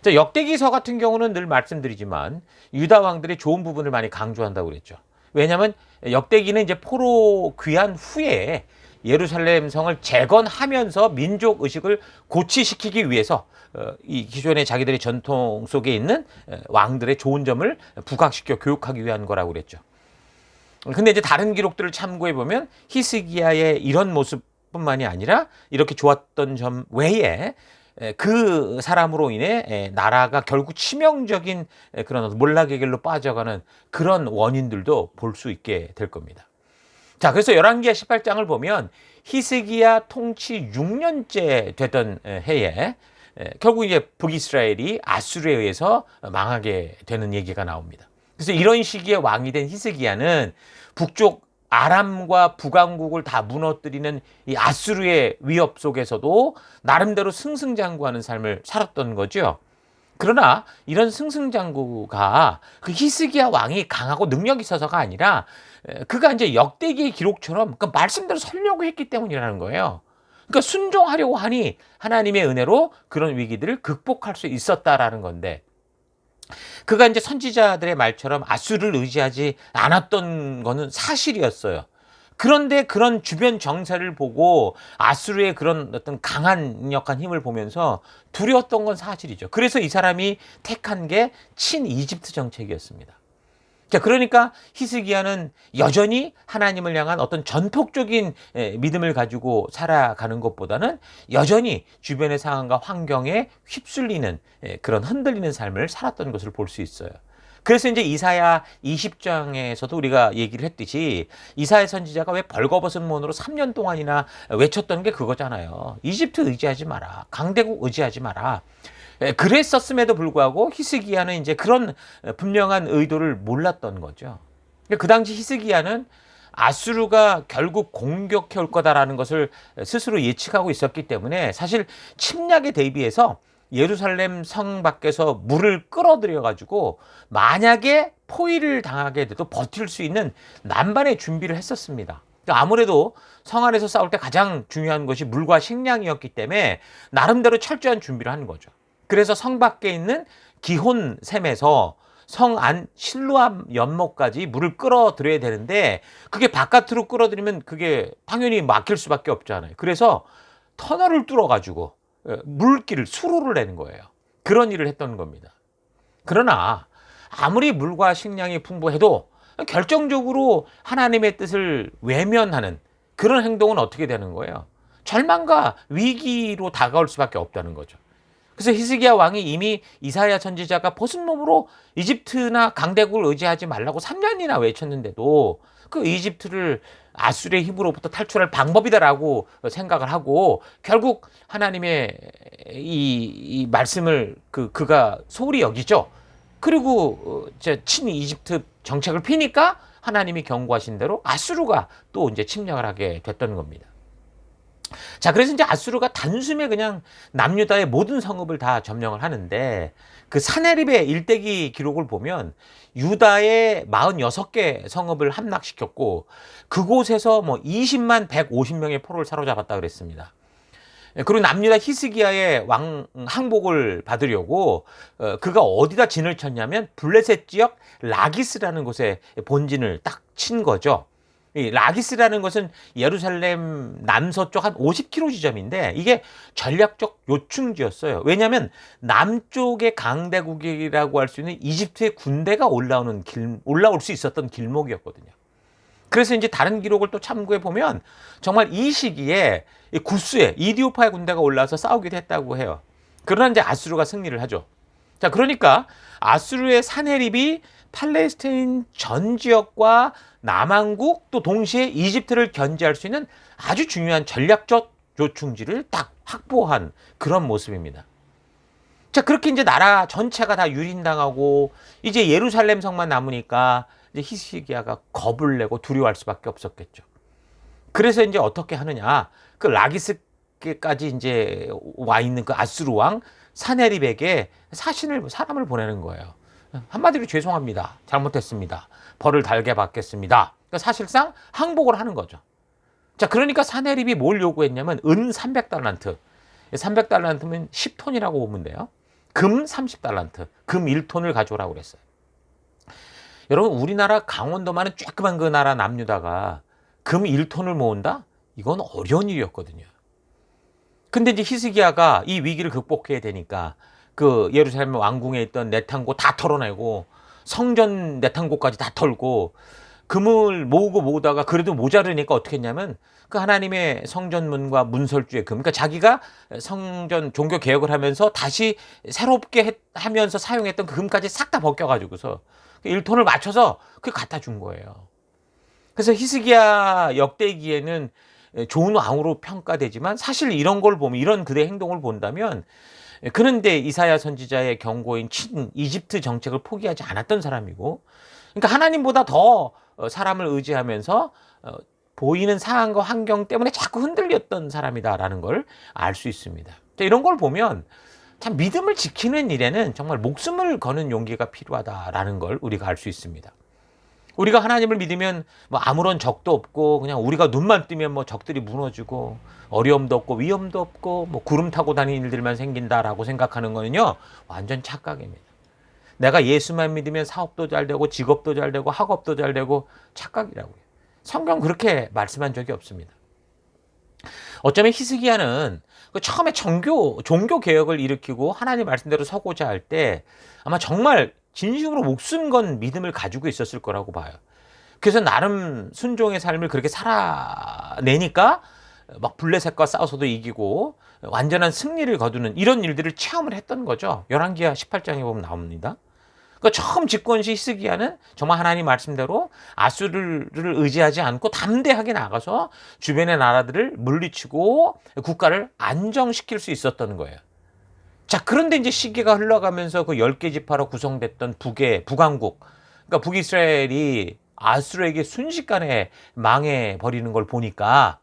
자, 역대기서 같은 경우는 늘 말씀드리지만 유다 왕들의 좋은 부분을 많이 강조한다고 그랬죠. 왜냐하면 역대기는 이제 포로 귀환 후에 예루살렘 성을 재건하면서 민족 의식을 고취시키기 위해서 이 기존의 자기들의 전통 속에 있는 왕들의 좋은 점을 부각시켜 교육하기 위한 거라고 그랬죠. 근데 이제 다른 기록들을 참고해 보면 히스기야의 이런 모습뿐만이 아니라 이렇게 좋았던 점 외에 그 사람으로 인해 나라가 결국 치명적인 그런 몰락의 길로 빠져가는 그런 원인들도 볼 수 있게 될 겁니다. 자, 그래서 열왕기하 18장을 보면 히스기야 통치 6년째 되던 해에 결국 이제 북이스라엘이 아수르에 의해서 망하게 되는 얘기가 나옵니다. 그래서 이런 시기에 왕이 된 히스기야는 북쪽 아람과 북왕국을 다 무너뜨리는 이 아수르의 위협 속에서도 나름대로 승승장구하는 삶을 살았던 거죠. 그러나 이런 승승장구가 그 히스기야 왕이 강하고 능력이 있어서가 아니라 그가 이제 역대기의 기록처럼 그 말씀대로 살려고 했기 때문이라는 거예요. 그러니까 순종하려고 하니 하나님의 은혜로 그런 위기들을 극복할 수 있었다라는 건데 그가 이제 선지자들의 말처럼 아수르를 의지하지 않았던 거는 사실이었어요. 그런데 그런 주변 정세를 보고 아수르의 그런 어떤 강력한 힘을 보면서 두려웠던 건 사실이죠. 그래서 이 사람이 택한 게 친이집트 정책이었습니다. 자, 그러니까 히스기야는 여전히 하나님을 향한 어떤 전폭적인 믿음을 가지고 살아가는 것보다는 여전히 주변의 상황과 환경에 휩쓸리는 그런 흔들리는 삶을 살았던 것을 볼 수 있어요. 그래서 이제 이사야 20장에서도 우리가 얘기를 했듯이 이사야 선지자가 왜 벌거벗은 몸으로 3년 동안이나 외쳤던 게 그거잖아요. 이집트 의지하지 마라. 강대국 의지하지 마라. 그랬었음에도 불구하고 히스기야는 이제 그런 분명한 의도를 몰랐던 거죠. 그 당시 히스기야는 아수르가 결국 공격해 올 거다라는 것을 스스로 예측하고 있었기 때문에 사실 침략에 대비해서 예루살렘 성 밖에서 물을 끌어들여 가지고 만약에 포위를 당하게 돼도 버틸 수 있는 난반의 준비를 했었습니다. 아무래도 성 안에서 싸울 때 가장 중요한 것이 물과 식량이었기 때문에 나름대로 철저한 준비를 하는 거죠. 그래서 성 밖에 있는 기혼샘에서 성 안 실로암 연못까지 물을 끌어들여야 되는데 그게 바깥으로 끌어들이면 그게 당연히 막힐 수밖에 없잖아요. 그래서 터널을 뚫어가지고 물길을 수로를 내는 거예요. 그런 일을 했던 겁니다. 그러나 아무리 물과 식량이 풍부해도 결정적으로 하나님의 뜻을 외면하는 그런 행동은 어떻게 되는 거예요? 절망과 위기로 다가올 수밖에 없다는 거죠. 그래서 히스기야 왕이 이미 이사야 선지자가 벗은 몸으로 이집트나 강대국을 의지하지 말라고 3년이나 외쳤는데도 그 이집트를 아수르의 힘으로부터 탈출할 방법이다라고 생각을 하고 결국 하나님의 이 말씀을 그가 소홀히 여기죠. 그리고 친 이집트 정책을 피니까 하나님이 경고하신 대로 아수르가 또 이제 침략을 하게 됐던 겁니다. 자, 그래서 이제 아수르가 단숨에 그냥 남유다의 모든 성읍을 다 점령을 하는데 그 사네립의 일대기 기록을 보면 유다의 46개 성읍을 함락시켰고 그곳에서 뭐 20만 150명의 포로를 사로잡았다 그랬습니다. 그리고 남유다 히스기야의 왕 항복을 받으려고 그가 어디다 진을 쳤냐면 블레셋 지역 라기스라는 곳에 본진을 딱 친 거죠. 이 라기스라는 것은 예루살렘 남서쪽 한 50km 지점인데 이게 전략적 요충지였어요. 왜냐하면 남쪽의 강대국이라고 할 수 있는 이집트의 군대가 올라올 수 있었던 길목이었거든요. 그래서 이제 다른 기록을 또 참고해 보면 정말 이 시기에 구스에 이디오파의 군대가 올라와서 싸우기도 했다고 해요. 그러나 이제 아수르가 승리를 하죠. 자, 그러니까 아수르의 사네립이 팔레스타인 전 지역과 남왕국 또 동시에 이집트를 견제할 수 있는 아주 중요한 전략적 요충지를 딱 확보한 그런 모습입니다. 자, 그렇게 이제 나라 전체가 다 유린당하고 이제 예루살렘 성만 남으니까 이제 히스기야가 겁을 내고 두려워할 수밖에 없었겠죠. 그래서 이제 어떻게 하느냐? 그 라기스까지 이제 와 있는 그 아수르 왕 사네립에게 사람을 보내는 거예요. 한마디로 죄송합니다. 잘못했습니다. 벌을 달게 받겠습니다. 그러니까 사실상 항복을 하는 거죠. 자, 그러니까 사네립이 뭘 요구했냐면 은 300달란트. 300달란트면 10톤이라고 보면 돼요. 금 30달란트, 금 1톤을 가져오라고 그랬어요. 여러분, 우리나라 강원도만은 쬐끄만 그 나라 남유다가 금 1톤을 모은다? 이건 어려운 일이었거든요. 근데 이제 히스기야가 이 위기를 극복해야 되니까 그 예루살렘 왕궁에 있던 내탕고 다 털어내고 성전 내탕고까지 다 털고 금을 모으다가 그래도 모자르니까 어떻게 했냐면 그 하나님의 성전문과 문설주의 금, 그러니까 자기가 성전 종교 개혁을 하면서 다시 새롭게 하면서 사용했던 그 금까지 싹 다 벗겨가지고서 1톤을 맞춰서 그걸 갖다 준 거예요. 그래서 히스기야 역대기에는 좋은 왕으로 평가되지만 사실 이런 걸 보면 이런 그의 행동을 본다면 그런데 이사야 선지자의 경고인 친 이집트 정책을 포기하지 않았던 사람이고 그러니까 하나님보다 더 사람을 의지하면서 보이는 상황과 환경 때문에 자꾸 흔들렸던 사람이다라는 걸 알 수 있습니다. 이런 걸 보면 참 믿음을 지키는 일에는 정말 목숨을 거는 용기가 필요하다라는 걸 우리가 알 수 있습니다. 우리가 하나님을 믿으면 뭐 아무런 적도 없고 그냥 우리가 눈만 뜨면 뭐 적들이 무너지고 어려움도 없고 위험도 없고 뭐 구름 타고 다니는 일들만 생긴다라고 생각하는 거는요 완전 착각입니다. 내가 예수만 믿으면 사업도 잘 되고 직업도 잘 되고 학업도 잘 되고 착각이라고요. 성경 그렇게 말씀한 적이 없습니다. 어쩌면 히스기야는 그 처음에 종교 개혁을 일으키고 하나님 말씀대로 서고자 할 때 아마 정말 진심으로 목숨 건 믿음을 가지고 있었을 거라고 봐요. 그래서 나름 순종의 삶을 그렇게 살아내니까 막 블레셋과 싸워서도 이기고 완전한 승리를 거두는 이런 일들을 체험을 했던 거죠. 열왕기하 18장에 보면 나옵니다. 그러니까 처음 집권시 히스기야는 정말 하나님 말씀대로 아수르를 의지하지 않고 담대하게 나가서 주변의 나라들을 물리치고 국가를 안정시킬 수 있었던 거예요. 자, 그런데 이제 시기가 흘러가면서 그 10개 지파로 구성됐던 북왕국, 그러니까 북이스라엘이 아수르에게 순식간에 망해버리는 걸 보니까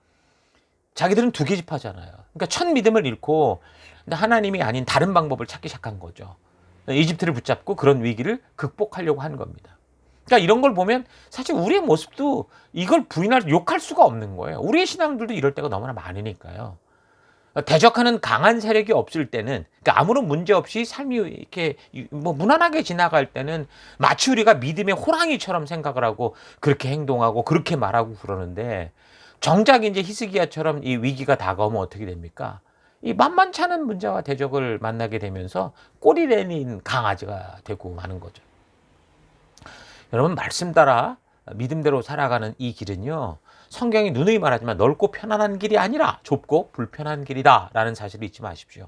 자기들은 2개 지파잖아요. 그러니까 첫 믿음을 잃고 하나님이 아닌 다른 방법을 찾기 시작한 거죠. 이집트를 붙잡고 그런 위기를 극복하려고 한 겁니다. 그러니까 이런 걸 보면 사실 우리의 모습도 이걸 욕할 수가 없는 거예요. 우리의 신앙들도 이럴 때가 너무나 많으니까요. 대적하는 강한 세력이 없을 때는, 그러니까 아무런 문제 없이 삶이 이렇게 뭐 무난하게 지나갈 때는 마치 우리가 믿음의 호랑이처럼 생각을 하고 그렇게 행동하고 그렇게 말하고 그러는데, 정작 이제 히스기야처럼 이 위기가 다가오면 어떻게 됩니까? 이 만만치 않은 문제와 대적을 만나게 되면서 꼬리 내린 강아지가 되고 마는 거죠. 여러분, 말씀 따라 믿음대로 살아가는 이 길은요, 성경이 누누이 말하지만 넓고 편안한 길이 아니라 좁고 불편한 길이다 라는 사실을 잊지 마십시오.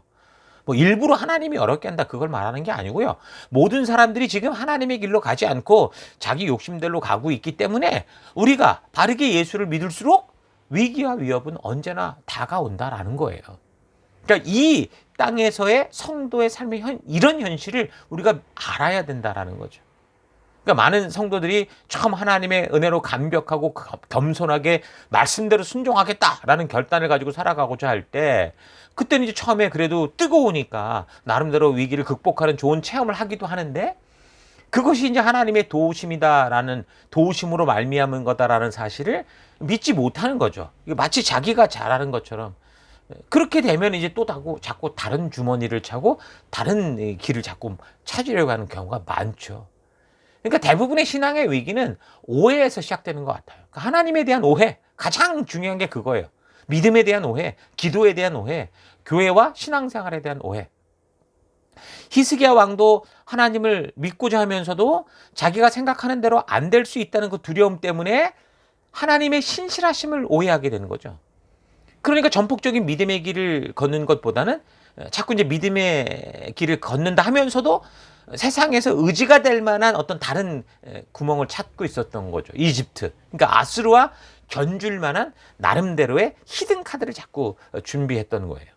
뭐 일부러 하나님이 어렵게 한다 그걸 말하는 게 아니고요. 모든 사람들이 지금 하나님의 길로 가지 않고 자기 욕심대로 가고 있기 때문에 우리가 바르게 예수를 믿을수록 위기와 위협은 언제나 다가온다라는 거예요. 그러니까 이 땅에서의 성도의 삶의 이런 현실을 우리가 알아야 된다라는 거죠. 그러니까 많은 성도들이 처음 하나님의 은혜로 감격하고 겸손하게 말씀대로 순종하겠다라는 결단을 가지고 살아가고자 할 때, 그때는 이제 처음에 그래도 뜨거우니까 나름대로 위기를 극복하는 좋은 체험을 하기도 하는데, 그것이 이제 하나님의 도우심이다라는, 도우심으로 말미암은 거다라는 사실을 믿지 못하는 거죠. 마치 자기가 잘하는 것처럼. 그렇게 되면 이제 또 자꾸 다른 주머니를 차고 다른 길을 자꾸 찾으려고 하는 경우가 많죠. 그러니까 대부분의 신앙의 위기는 오해에서 시작되는 것 같아요. 그러니까 하나님에 대한 오해, 가장 중요한 게 그거예요. 믿음에 대한 오해, 기도에 대한 오해, 교회와 신앙생활에 대한 오해. 히스기야 왕도 하나님을 믿고자 하면서도 자기가 생각하는 대로 안 될 수 있다는 그 두려움 때문에 하나님의 신실하심을 오해하게 되는 거죠. 그러니까 전폭적인 믿음의 길을 걷는 것보다는 자꾸 이제 믿음의 길을 걷는다 하면서도 세상에서 의지가 될 만한 어떤 다른 구멍을 찾고 있었던 거죠. 이집트. 그러니까 아수르와 견줄 만한 나름대로의 히든 카드를 자꾸 준비했던 거예요.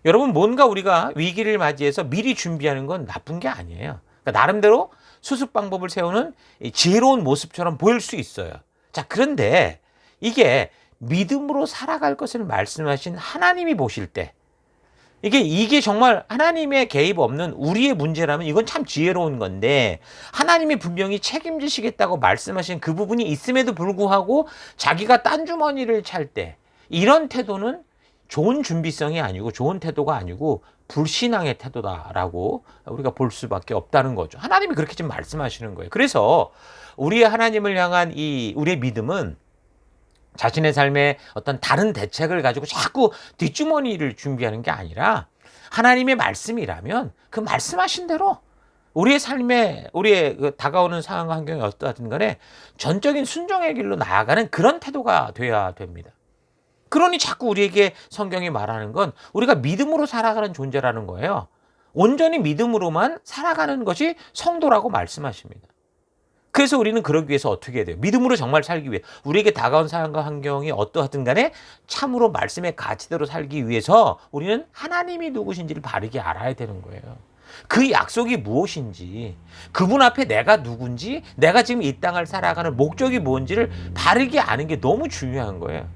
여러분, 뭔가 우리가 위기를 맞이해서 미리 준비하는 건 나쁜 게 아니에요. 그러니까 나름대로 수습 방법을 세우는 지혜로운 모습처럼 보일 수 있어요. 자, 그런데 이게 믿음으로 살아갈 것을 말씀하신 하나님이 보실 때, 이게 정말 하나님의 개입 없는 우리의 문제라면 이건 참 지혜로운 건데, 하나님이 분명히 책임지시겠다고 말씀하신 그 부분이 있음에도 불구하고 자기가 딴 주머니를 찰 때, 이런 태도는 좋은 준비성이 아니고 좋은 태도가 아니고 불신앙의 태도다라고 우리가 볼 수밖에 없다는 거죠. 하나님이 그렇게 지금 말씀하시는 거예요. 그래서 우리의 하나님을 향한 우리의 믿음은 자신의 삶에 어떤 다른 대책을 가지고 자꾸 뒷주머니를 준비하는 게 아니라, 하나님의 말씀이라면 그 말씀하신 대로 우리의 삶에, 우리의 그 다가오는 상황과 환경이 어떠하든 간에 전적인 순종의 길로 나아가는 그런 태도가 돼야 됩니다. 그러니 자꾸 우리에게 성경이 말하는 건 우리가 믿음으로 살아가는 존재라는 거예요. 온전히 믿음으로만 살아가는 것이 성도라고 말씀하십니다. 그래서 우리는 그러기 위해서 어떻게 해야 돼요? 믿음으로 정말 살기 위해, 우리에게 다가온 상황과 환경이 어떠하든 간에 참으로 말씀의 가치대로 살기 위해서 우리는 하나님이 누구신지를 바르게 알아야 되는 거예요. 그 약속이 무엇인지, 그분 앞에 내가 누군지, 내가 지금 이 땅을 살아가는 목적이 뭔지를 바르게 아는 게 너무 중요한 거예요.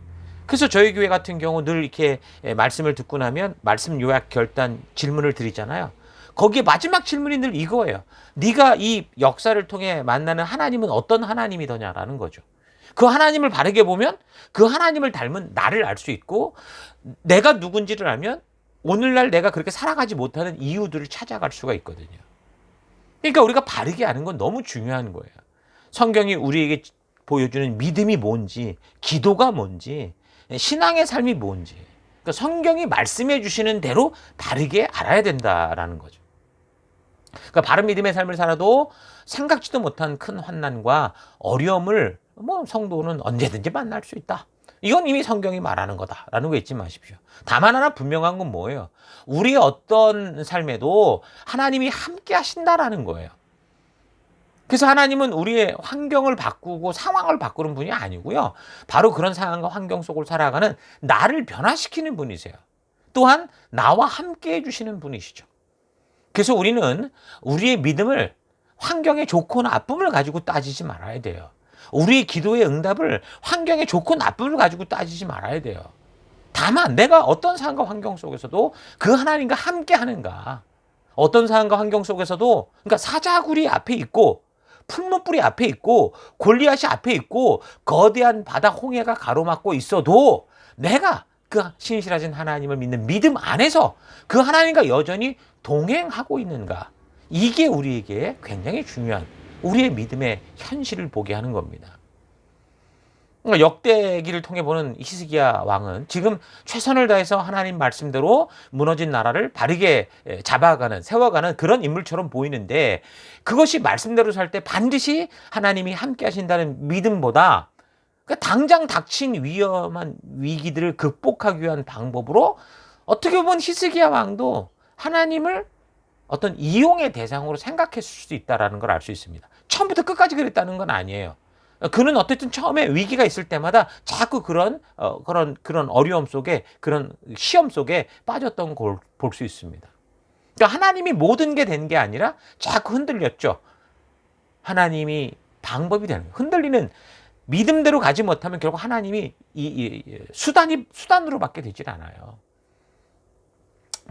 그래서 저희 교회 같은 경우 늘 이렇게 말씀을 듣고 나면 말씀 요약 결단 질문을 드리잖아요. 거기에 마지막 질문이 늘 이거예요. 네가 이 역사를 통해 만나는 하나님은 어떤 하나님이더냐라는 거죠. 그 하나님을 바르게 보면 그 하나님을 닮은 나를 알 수 있고, 내가 누군지를 알면 오늘날 내가 그렇게 살아가지 못하는 이유들을 찾아갈 수가 있거든요. 그러니까 우리가 바르게 아는 건 너무 중요한 거예요. 성경이 우리에게 보여주는 믿음이 뭔지, 기도가 뭔지, 신앙의 삶이 뭔지, 그러니까 성경이 말씀해 주시는 대로 바르게 알아야 된다라는 거죠. 그러니까 바른 믿음의 삶을 살아도 생각지도 못한 큰 환난과 어려움을 성도는 언제든지 만날 수 있다. 이건 이미 성경이 말하는 거다라는 거 잊지 마십시오. 다만 하나 분명한 건 뭐예요? 우리의 어떤 삶에도 하나님이 함께 하신다라는 거예요. 그래서 하나님은 우리의 환경을 바꾸고 상황을 바꾸는 분이 아니고요. 바로 그런 상황과 환경 속을 살아가는 나를 변화시키는 분이세요. 또한 나와 함께 해주시는 분이시죠. 그래서 우리는 우리의 믿음을 환경의 좋고 나쁨을 가지고 따지지 말아야 돼요. 우리의 기도의 응답을 환경의 좋고 나쁨을 가지고 따지지 말아야 돼요. 다만 내가 어떤 상황과 환경 속에서도 그 하나님과 함께 하는가, 어떤 상황과 환경 속에서도, 그러니까 사자굴이 앞에 있고 풀무불이 앞에 있고 골리앗이 앞에 있고 거대한 바다 홍해가 가로막고 있어도 내가 그 신실하신 하나님을 믿는 믿음 안에서 그 하나님과 여전히 동행하고 있는가, 이게 우리에게 굉장히 중요한 우리의 믿음의 현실을 보게 하는 겁니다. 그러니까 역대기를 통해 보는 히스기야 왕은 지금 최선을 다해서 하나님 말씀대로 무너진 나라를 바르게 잡아가는, 세워가는 그런 인물처럼 보이는데, 그것이 말씀대로 살 때 반드시 하나님이 함께 하신다는 믿음보다 그러니까 당장 닥친 위험한 위기들을 극복하기 위한 방법으로 어떻게 보면 히스기야 왕도 하나님을 어떤 이용의 대상으로 생각했을 수도 있다는 걸 알 수 있습니다. 처음부터 끝까지 그랬다는 건 아니에요. 그는 어쨌든 처음에 위기가 있을 때마다 자꾸 그런 어려움 속에, 그런 시험 속에 빠졌던 걸 볼 수 있습니다. 그러니까 하나님이 모든 게 된 게 아니라 자꾸 흔들렸죠. 하나님이 방법이 되는 거예요. 흔들리는 믿음대로 가지 못하면 결국 하나님이 수단으로밖에 되질 않아요.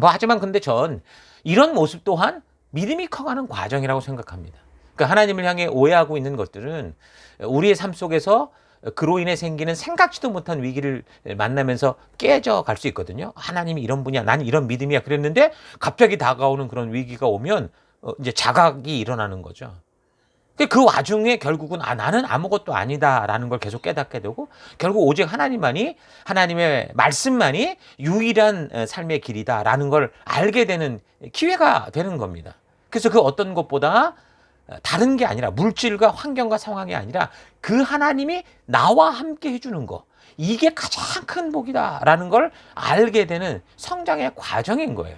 하지만 근데 전 이런 모습 또한 믿음이 커가는 과정이라고 생각합니다. 그러니까 하나님을 향해 오해하고 있는 것들은 우리의 삶 속에서 그로 인해 생기는 생각지도 못한 위기를 만나면서 깨져갈 수 있거든요. 하나님이 이런 분이야, 나는 이런 믿음이야 그랬는데 갑자기 다가오는 그런 위기가 오면 이제 자각이 일어나는 거죠. 그 와중에 결국은 나는 아무것도 아니다라는 걸 계속 깨닫게 되고, 결국 오직 하나님만이, 하나님의 말씀만이 유일한 삶의 길이다라는 걸 알게 되는 기회가 되는 겁니다. 그래서 그 어떤 것보다 다른 게 아니라, 물질과 환경과 상황이 아니라 그 하나님이 나와 함께 해주는 거, 이게 가장 큰 복이다라는 걸 알게 되는 성장의 과정인 거예요.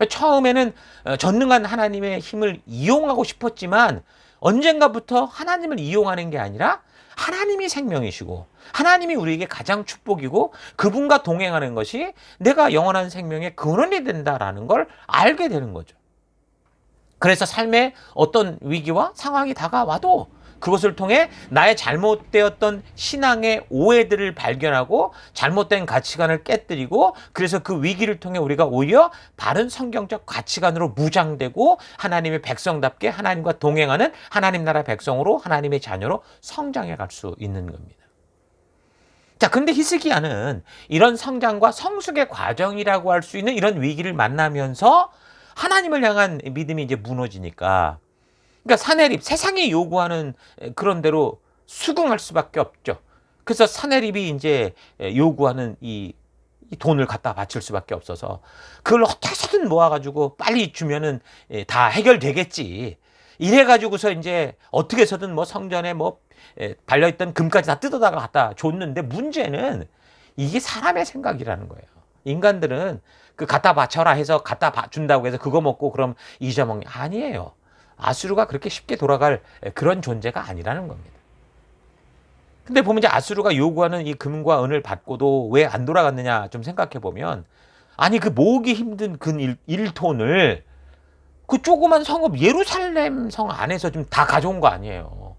처음에는 전능한 하나님의 힘을 이용하고 싶었지만 언젠가부터 하나님을 이용하는 게 아니라 하나님이 생명이시고 하나님이 우리에게 가장 축복이고 그분과 동행하는 것이 내가 영원한 생명의 근원이 된다라는 걸 알게 되는 거죠. 그래서 삶에 어떤 위기와 상황이 다가와도 그것을 통해 나의 잘못되었던 신앙의 오해들을 발견하고 잘못된 가치관을 깨뜨리고, 그래서 그 위기를 통해 우리가 오히려 바른 성경적 가치관으로 무장되고 하나님의 백성답게 하나님과 동행하는 하나님 나라 백성으로, 하나님의 자녀로 성장해 갈 수 있는 겁니다. 자, 근데 히스기야는 이런 성장과 성숙의 과정이라고 할 수 있는 이런 위기를 만나면서 하나님을 향한 믿음이 이제 무너지니까, 그러니까 사내립, 세상이 요구하는 그런 대로 수긍할 수밖에 없죠. 그래서 사내립이 이제 요구하는 이 돈을 갖다 바칠 수밖에 없어서 그걸 어떻게 해서든 모아가지고 빨리 주면은 다 해결되겠지. 이래가지고서 이제 어떻게 해서든 성전에 발려있던 금까지 다 뜯어다가 갖다 줬는데, 문제는 이게 사람의 생각이라는 거예요. 인간들은 그 갖다 바쳐라 해서 갖다 준다고 해서 그거 먹고 그럼 잊어먹는 게 아니에요. 아수르가 그렇게 쉽게 돌아갈 그런 존재가 아니라는 겁니다. 근데 보면 이제 아수르가 요구하는 이 금과 은을 받고도 왜 안 돌아갔느냐 좀 생각해 보면, 아니 그 모으기 힘든 그 1톤을 그 조그만 성읍 예루살렘 성 안에서 좀 다 가져온 거 아니에요.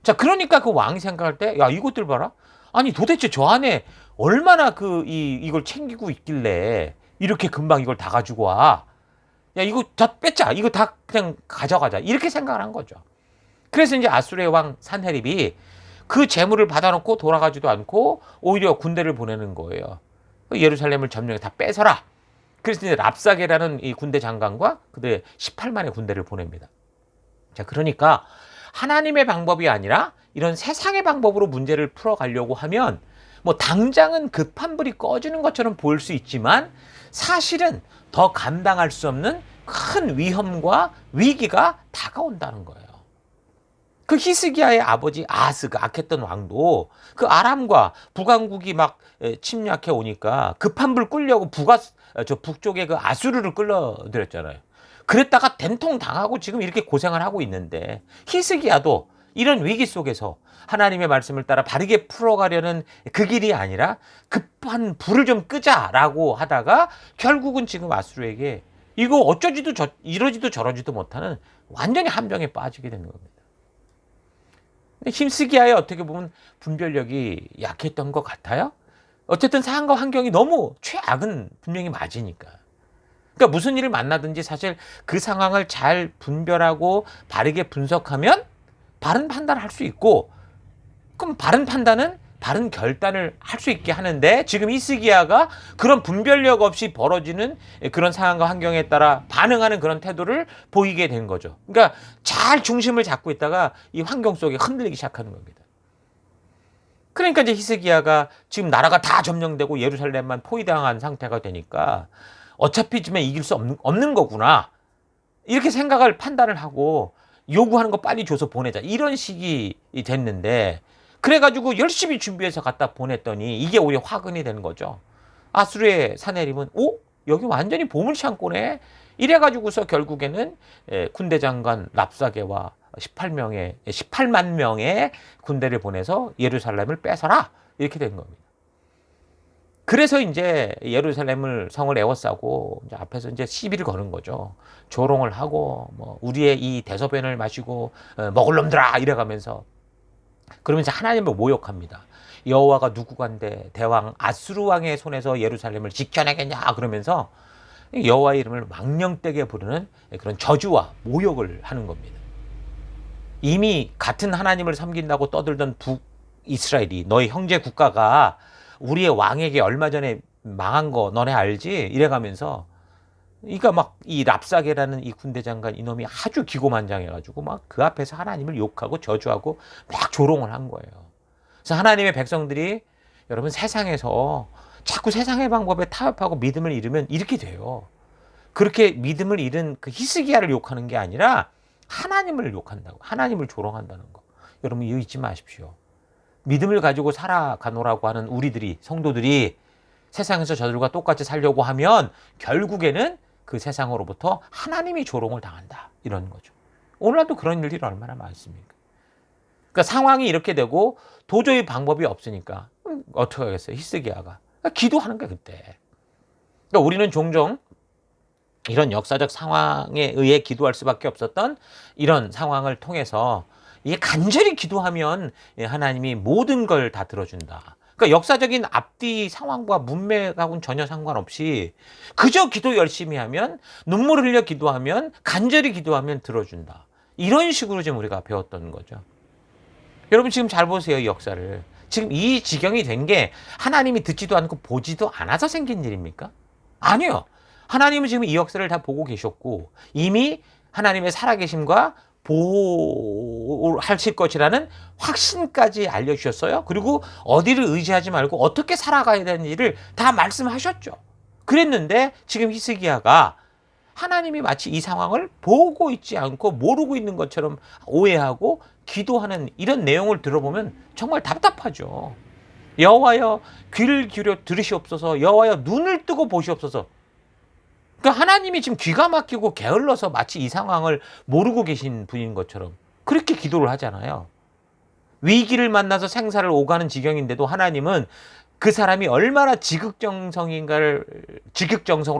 자, 그러니까 그 왕이 생각할 때, 야, 이것들 봐라. 아니 도대체 저 안에 얼마나 이걸 챙기고 있길래 이렇게 금방 이걸 다 가지고 와. 야, 이거 다 뺐자. 이거 다 그냥 가져가자. 이렇게 생각을 한 거죠. 그래서 이제 아수르의 왕 산헤립이 그 재물을 받아놓고 돌아가지도 않고 오히려 군대를 보내는 거예요. 예루살렘을 점령해 다 뺏어라. 그래서 이제 랍사게라는 이 군대 장관과 그들의 18만의 군대를 보냅니다. 자, 그러니까 하나님의 방법이 아니라 이런 세상의 방법으로 문제를 풀어가려고 하면 뭐 당장은 급한 불이 꺼지는 것처럼 보일 수 있지만 사실은 더 감당할 수 없는 큰 위험과 위기가 다가온다는 거예요. 그 히스기야의 아버지 아하스, 그 악했던 왕도 그 아람과 북왕국이 막 침략해 오니까 급한 불 끌려고 북쪽에 그 아수르를 끌어들였잖아요. 그랬다가 된통 당하고 지금 이렇게 고생을 하고 있는데 히스기야도 이런 위기 속에서 하나님의 말씀을 따라 바르게 풀어가려는 그 길이 아니라 급한 불을 좀 끄자라고 하다가 결국은 지금 아수르에게 이거 어쩌지도 이러지도 저러지도 못하는 완전히 함정에 빠지게 되는 겁니다. 근데 히스기야의 어떻게 보면 분별력이 약했던 것 같아요. 어쨌든 상황과 환경이 너무 최악은 분명히 맞으니까. 그러니까 무슨 일을 만나든지 사실 그 상황을 잘 분별하고 바르게 분석하면 바른 판단을 할 수 있고, 그럼 바른 판단은 바른 결단을 할 수 있게 하는데 지금 히스기야가 그런 분별력 없이 벌어지는 그런 상황과 환경에 따라 반응하는 그런 태도를 보이게 된 거죠. 그러니까 잘 중심을 잡고 있다가 이 환경 속에 흔들리기 시작하는 겁니다. 그러니까 이제 히스기야가 지금 나라가 다 점령되고 예루살렘만 포위당한 상태가 되니까 어차피 지금 이길 수 없는 거구나, 이렇게 생각을 판단을 하고 요구하는 거 빨리 줘서 보내자, 이런 식이 됐는데, 그래가지고 열심히 준비해서 갖다 보냈더니 이게 오히려 화근이 되는 거죠. 아수르의 사내림은 여기 완전히 보물창고네, 이래가지고서 결국에는 군대 장관 랍사게와 18만 명의 군대를 보내서 예루살렘을 뺏어라, 이렇게 된 겁니다. 그래서 이제 예루살렘을 성을 에워싸고 이제 앞에서 이제 시비를 거는 거죠. 조롱을 하고 뭐 우리의 이 대소변을 마시고 먹을 놈들아, 이래가면서 그러면서 하나님을 모욕합니다. 여호와가 누구간데 대왕 아수르 왕의 손에서 예루살렘을 지켜내겠냐, 그러면서 여호와의 이름을 망령되게 부르는 그런 저주와 모욕을 하는 겁니다. 이미 같은 하나님을 섬긴다고 떠들던 북이스라엘이 너희 형제 국가가 우리의 왕에게 얼마 전에 망한 거 너네 알지? 이래가면서, 그러니까 막 이 랍사게라는 이 군대 장관 이놈이 아주 기고만장해가지고 막 그 앞에서 하나님을 욕하고 저주하고 막 조롱을 한 거예요. 그래서 하나님의 백성들이, 여러분, 세상에서 자꾸 세상의 방법에 타협하고 믿음을 잃으면 이렇게 돼요. 그렇게 믿음을 잃은 그 히스기야를 욕하는 게 아니라 하나님을 욕한다고, 하나님을 조롱한다는 거. 여러분, 이거 잊지 마십시오. 믿음을 가지고 살아가노라고 하는 우리들이, 성도들이 세상에서 저들과 똑같이 살려고 하면 결국에는 그 세상으로부터 하나님이 조롱을 당한다, 이런 거죠. 오늘날도 그런 일들이 얼마나 많습니까? 그러니까 상황이 이렇게 되고 도저히 방법이 없으니까 어떻게 하겠어요? 히스기야가 기도하는 거야, 그때. 그러니까 우리는 종종 이런 역사적 상황에 의해 기도할 수밖에 없었던 이런 상황을 통해서 이게 간절히 기도하면 하나님이 모든 걸 다 들어준다. 그러니까 역사적인 앞뒤 상황과 문맥하고는 전혀 상관없이 그저 기도 열심히 하면, 눈물을 흘려 기도하면, 간절히 기도하면 들어준다. 이런 식으로 지금 우리가 배웠던 거죠. 여러분, 지금 잘 보세요, 이 역사를. 지금 이 지경이 된 게 하나님이 듣지도 않고 보지도 않아서 생긴 일입니까? 아니요. 하나님은 지금 이 역사를 다 보고 계셨고 이미 하나님의 살아계심과 보호하실 것이라는 확신까지 알려주셨어요. 그리고 어디를 의지하지 말고 어떻게 살아가야 되는지를 다 말씀하셨죠. 그랬는데 지금 히스기야가 하나님이 마치 이 상황을 보고 있지 않고 모르고 있는 것처럼 오해하고 기도하는 이런 내용을 들어보면 정말 답답하죠. 여호와여 귀를 기울여 들으시옵소서, 여호와여 눈을 뜨고 보시옵소서. 그러니까 하나님이 지금 귀가 막히고 게을러서 마치 이 상황을 모르고 계신 분인 것처럼 그렇게 기도를 하잖아요. 위기를 만나서 생사를 오가는 지경인데도 하나님은 그 사람이 얼마나 지극정성으로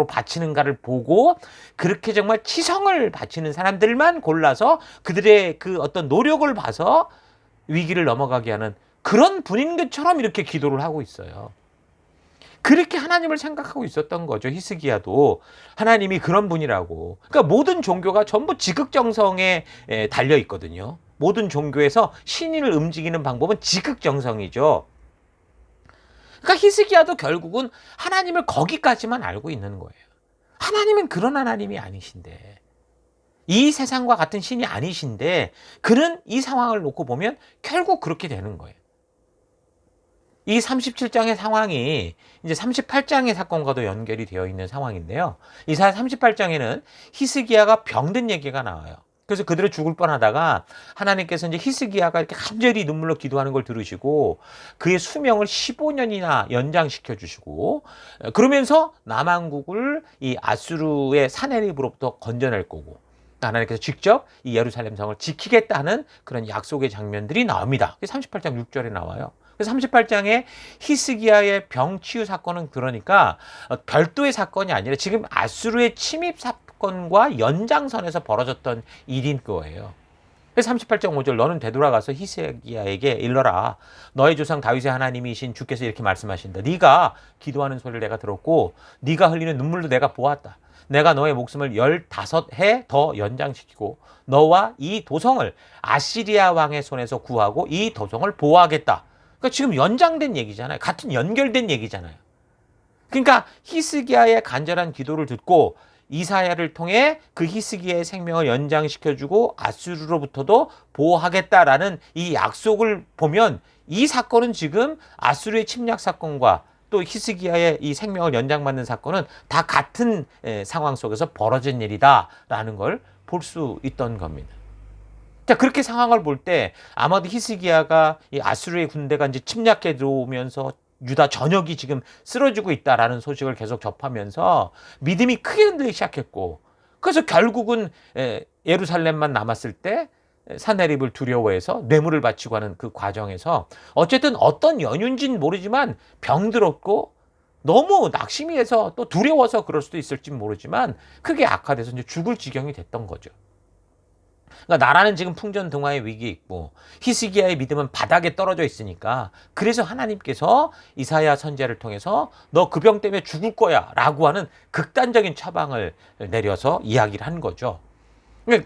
바치는가를 보고 그렇게 정말 치성을 바치는 사람들만 골라서 그들의 그 어떤 노력을 봐서 위기를 넘어가게 하는 그런 분인 것처럼 이렇게 기도를 하고 있어요. 그렇게 하나님을 생각하고 있었던 거죠. 히스기야도 하나님이 그런 분이라고. 그러니까 모든 종교가 전부 지극정성에 달려 있거든요. 모든 종교에서 신인을 움직이는 방법은 지극정성이죠. 그러니까 히스기야도 결국은 하나님을 거기까지만 알고 있는 거예요. 하나님은 그런 하나님이 아니신데 이 세상과 같은 신이 아니신데 그는 이 상황을 놓고 보면 결국 그렇게 되는 거예요. 이 37장의 상황이 이제 38장의 사건과도 연결이 되어 있는 상황인데요. 이 38장에는 히스기야가 병든 얘기가 나와요. 그래서 그대로 죽을 뻔하다가 하나님께서 이제 히스기야가 이렇게 간절히 눈물로 기도하는 걸 들으시고 그의 수명을 15년이나 연장시켜 주시고 그러면서 남왕국을 이 아수르의 사내립으로부터 건져낼 거고 하나님께서 직접 이 예루살렘 성을 지키겠다는 그런 약속의 장면들이 나옵니다. 38장 6절에 나와요. 그래서 38장에 히스기야의 병치유 사건은 그러니까 별도의 사건이 아니라 지금 아수르의 침입 사건과 연장선에서 벌어졌던 일인 거예요. 그래서 38장 5절 너는 되돌아가서 히스기야에게 일러라. 너의 조상 다윗의 하나님이신 주께서 이렇게 말씀하신다. 네가 기도하는 소리를 내가 들었고 네가 흘리는 눈물도 내가 보았다. 내가 너의 목숨을 15해 더 연장시키고 너와 이 도성을 아시리아 왕의 손에서 구하고 이 도성을 보호하겠다. 그러니까 지금 연장된 얘기잖아요. 같은 연결된 얘기잖아요. 그러니까 히스기야의 간절한 기도를 듣고 이사야를 통해 그 히스기야의 생명을 연장시켜주고 아수르로부터도 보호하겠다라는 이 약속을 보면 이 사건은 지금 아수르의 침략 사건과 또 히스기야의 이 생명을 연장받는 사건은 다 같은 상황 속에서 벌어진 일이다라는 걸 볼 수 있던 겁니다. 자, 그렇게 상황을 볼 때 아마도 히스기야가 이 아수르의 군대가 이제 침략해 들어오면서 유다 전역이 지금 쓰러지고 있다라는 소식을 계속 접하면서 믿음이 크게 흔들리기 시작했고 그래서 결국은 예루살렘만 남았을 때 사내립을 두려워해서 뇌물을 바치고 하는 그 과정에서 어쨌든 어떤 연유인지는 모르지만 병들었고 너무 낙심해서 또 두려워서 그럴 수도 있을지 모르지만 크게 악화돼서 이제 죽을 지경이 됐던 거죠. 그러니까 나라는 지금 풍전등화의 위기에 있고 히스기야의 믿음은 바닥에 떨어져 있으니까 그래서 하나님께서 이사야 선지자를 통해서 너 그 병 때문에 죽을 거야 라고 하는 극단적인 처방을 내려서 이야기를 한 거죠.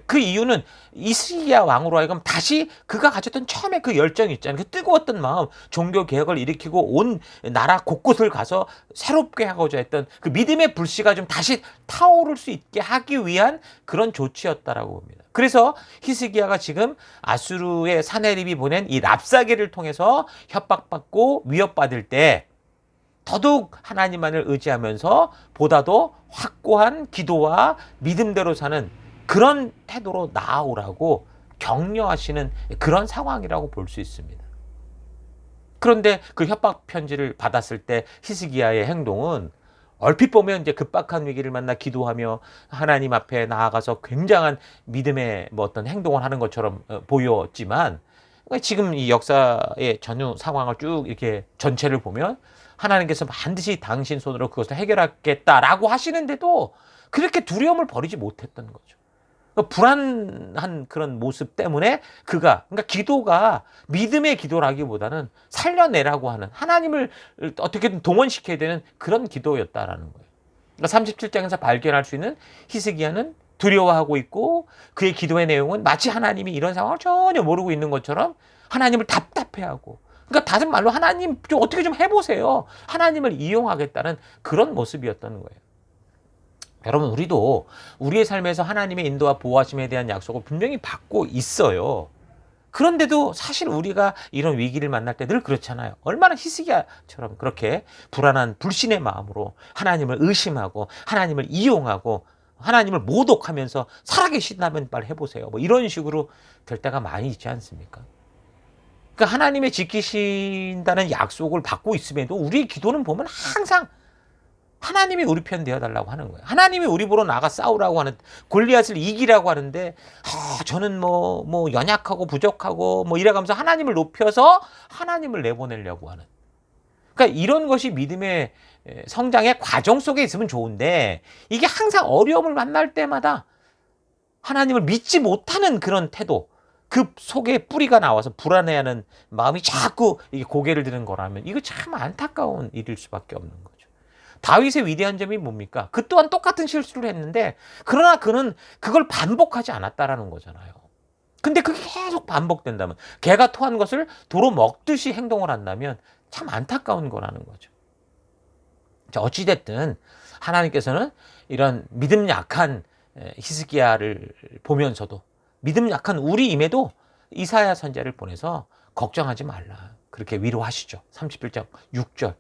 그 이유는 히스기야 왕으로 하여금 다시 그가 가졌던 처음에 그 열정이 있잖아요. 그 뜨거웠던 마음, 종교 개혁을 일으키고 온 나라 곳곳을 가서 새롭게 하고자 했던 그 믿음의 불씨가 좀 다시 타오를 수 있게 하기 위한 그런 조치였다라고 봅니다. 그래서 히스기야가 지금 아수르의 사내립이 보낸 이 랍사게를 통해서 협박받고 위협받을 때 더더욱 하나님만을 의지하면서 보다도 확고한 기도와 믿음대로 사는 그런 태도로 나아오라고 격려하시는 그런 상황이라고 볼 수 있습니다. 그런데 그 협박 편지를 받았을 때 히스기야의 행동은 얼핏 보면 이제 급박한 위기를 만나 기도하며 하나님 앞에 나아가서 굉장한 믿음의 뭐 어떤 행동을 하는 것처럼 보였지만 지금 이 역사의 전후 상황을 쭉 이렇게 전체를 보면 하나님께서 반드시 당신 손으로 그것을 해결하겠다라고 하시는데도 그렇게 두려움을 버리지 못했던 거죠. 불안한 그런 모습 때문에 그러니까 기도가 믿음의 기도라기보다는 살려내라고 하는 하나님을 어떻게든 동원시켜야 되는 그런 기도였다라는 거예요. 그러니까 37장에서 발견할 수 있는 히스기야는 두려워하고 있고 그의 기도의 내용은 마치 하나님이 이런 상황을 전혀 모르고 있는 것처럼 하나님을 답답해하고 그러니까 다른 말로 하나님 좀 어떻게 좀 해보세요. 하나님을 이용하겠다는 그런 모습이었던 거예요. 여러분 우리도 우리의 삶에서 하나님의 인도와 보호하심에 대한 약속을 분명히 받고 있어요. 그런데도 사실 우리가 이런 위기를 만날 때 늘 그렇잖아요. 얼마나 히스기야처럼 그렇게 불안한 불신의 마음으로 하나님을 의심하고 하나님을 이용하고 하나님을 모독하면서 살아계신다면 빨리 해보세요. 뭐 이런 식으로 될 때가 많이 있지 않습니까? 그러니까 하나님의 지키신다는 약속을 받고 있음에도 우리의 기도는 보면 항상 하나님이 우리 편 되어달라고 하는 거예요. 하나님이 우리 보러 나가 싸우라고 하는 골리앗을 이기라고 하는데 저는 뭐 연약하고 부족하고 뭐 이래가면서 하나님을 높여서 하나님을 내보내려고 하는. 그러니까 이런 것이 믿음의 성장의 과정 속에 있으면 좋은데 이게 항상 어려움을 만날 때마다 하나님을 믿지 못하는 그런 태도 그 속에 뿌리가 나와서 불안해하는 마음이 자꾸 이게 고개를 드는 거라면 이거 참 안타까운 일일 수밖에 없는 거죠. 다윗의 위대한 점이 뭡니까? 그 또한 똑같은 실수를 했는데 그러나 그는 그걸 반복하지 않았다라는 거잖아요. 근데 그게 계속 반복된다면 개가 토한 것을 도로 먹듯이 행동을 한다면 참 안타까운 거라는 거죠. 자, 어찌됐든 하나님께서는 이런 믿음 약한 히스기야를 보면서도 믿음 약한 우리임에도 이사야 선지자를 보내서 걱정하지 말라. 그렇게 위로하시죠. 31장 6절.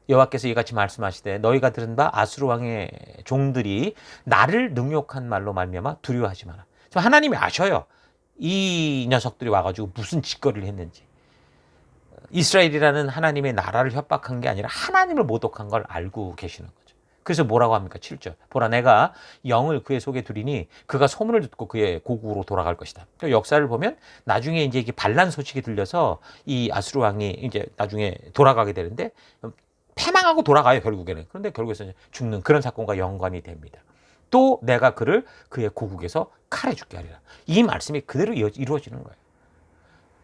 여호와께서 이같이 말씀하시되 너희가 들은 바 아수르 왕의 종들이 나를 능욕한 말로 말미암아 두려워하지 마라. 하나님이 아셔요. 이 녀석들이 와가지고 무슨 짓거리를 했는지. 이스라엘이라는 하나님의 나라를 협박한 게 아니라 하나님을 모독한 걸 알고 계시는 거죠. 그래서 뭐라고 합니까? 7절. 보라 내가 영을 그의 속에 두리니 그가 소문을 듣고 그의 고국으로 돌아갈 것이다. 그러니까 역사를 보면 나중에 이제 이게 반란 소식이 들려서 이 아수르 왕이 이제 나중에 돌아가게 되는데 패망하고 돌아가요, 결국에는. 그런데 결국에는 죽는 그런 사건과 연관이 됩니다. 또 내가 그를 그의 고국에서 칼에 죽게 하리라. 이 말씀이 그대로 이루어지는 거예요.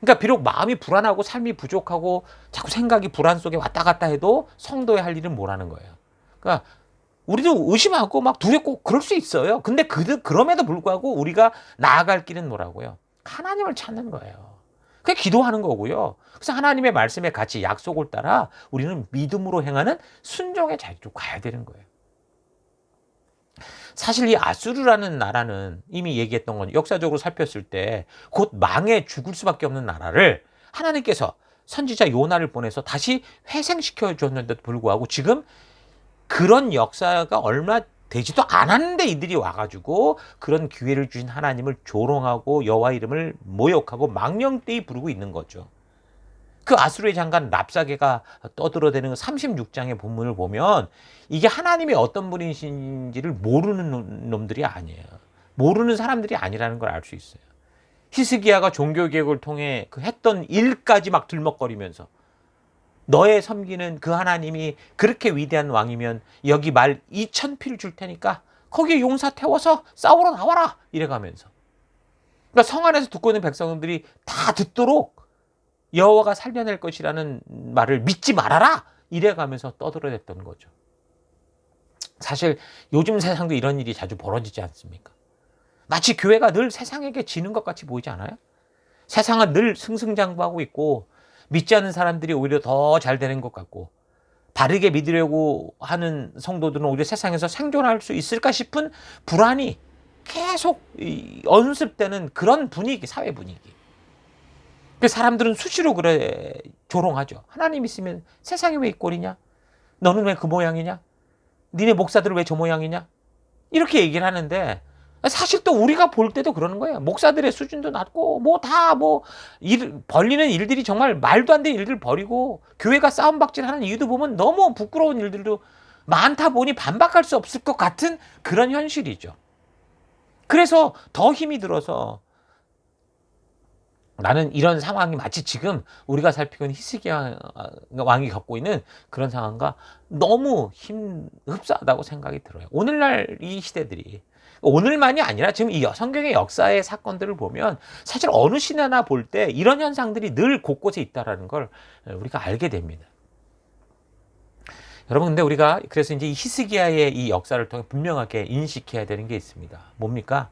그러니까 비록 마음이 불안하고 삶이 부족하고 자꾸 생각이 불안 속에 왔다 갔다 해도 성도의 할 일은 뭐라는 거예요. 그러니까 우리도 의심하고 막 두렵고 그럴 수 있어요. 근데 그럼에도 불구하고 우리가 나아갈 길은 뭐라고요? 하나님을 찾는 거예요. 그게 기도하는 거고요. 그래서 하나님의 말씀에 같이 약속을 따라 우리는 믿음으로 행하는 순종의 자리로 가야 되는 거예요. 사실 이 아수르라는 나라는 이미 얘기했던 건 역사적으로 살폈을 때 곧 망해 죽을 수밖에 없는 나라를 하나님께서 선지자 요나를 보내서 다시 회생시켜 줬는데도 불구하고 지금 그런 역사가 얼마 되지도 않았는데 이들이 와가지고 그런 기회를 주신 하나님을 조롱하고 여호와 이름을 모욕하고 망령되이 부르고 있는 거죠. 그 아수르의 장관 랍사게가 떠들어대는 36장의 본문을 보면 이게 하나님이 어떤 분이신지를 모르는 놈들이 아니에요. 모르는 사람들이 아니라는 걸 알 수 있어요. 히스기야가 종교개혁을 통해 그 했던 일까지 막 들먹거리면서 너의 섬기는 그 하나님이 그렇게 위대한 왕이면 여기 말 2,000피를 줄 테니까 거기에 용사 태워서 싸우러 나와라 이래가면서, 그러니까 성 안에서 듣고 있는 백성들이 다 듣도록 여호와가 살려낼 것이라는 말을 믿지 말아라 이래가면서 떠들어댔던 거죠. 사실 요즘 세상도 이런 일이 자주 벌어지지 않습니까? 마치 교회가 늘 세상에게 지는 것 같이 보이지 않아요? 세상은 늘 승승장구하고 있고 믿지 않는 사람들이 오히려 더 잘 되는 것 같고 바르게 믿으려고 하는 성도들은 오히려 세상에서 생존할 수 있을까 싶은 불안이 계속 언습되는 그런 분위기, 사회 분위기. 그 사람들은 수시로 그래 조롱하죠. 하나님 있으면 세상이 왜 이 꼴이냐? 너는 왜 그 모양이냐? 니네 목사들은 왜 저 모양이냐? 이렇게 얘기를 하는데 사실 또 우리가 볼 때도 그러는 거예요. 목사들의 수준도 낮고 벌리는 일들이 정말 말도 안 되는 일들 벌이고 교회가 싸움박질하는 이유도 보면 너무 부끄러운 일들도 많다 보니 반박할 수 없을 것 같은 그런 현실이죠. 그래서 더 힘이 들어서 나는 이런 상황이 마치 지금 우리가 살피고 있는 히스기야 왕이 겪고 있는 그런 상황과 너무 흡사하다고 생각이 들어요. 오늘날 이 시대들이, 오늘만이 아니라 지금 이 성경의 역사의 사건들을 보면 사실 어느 시대나 볼 때 이런 현상들이 늘 곳곳에 있다는 걸 우리가 알게 됩니다. 여러분, 근데 우리가 그래서 이제 이 히스기야의 이 역사를 통해 분명하게 인식해야 되는 게 있습니다. 뭡니까?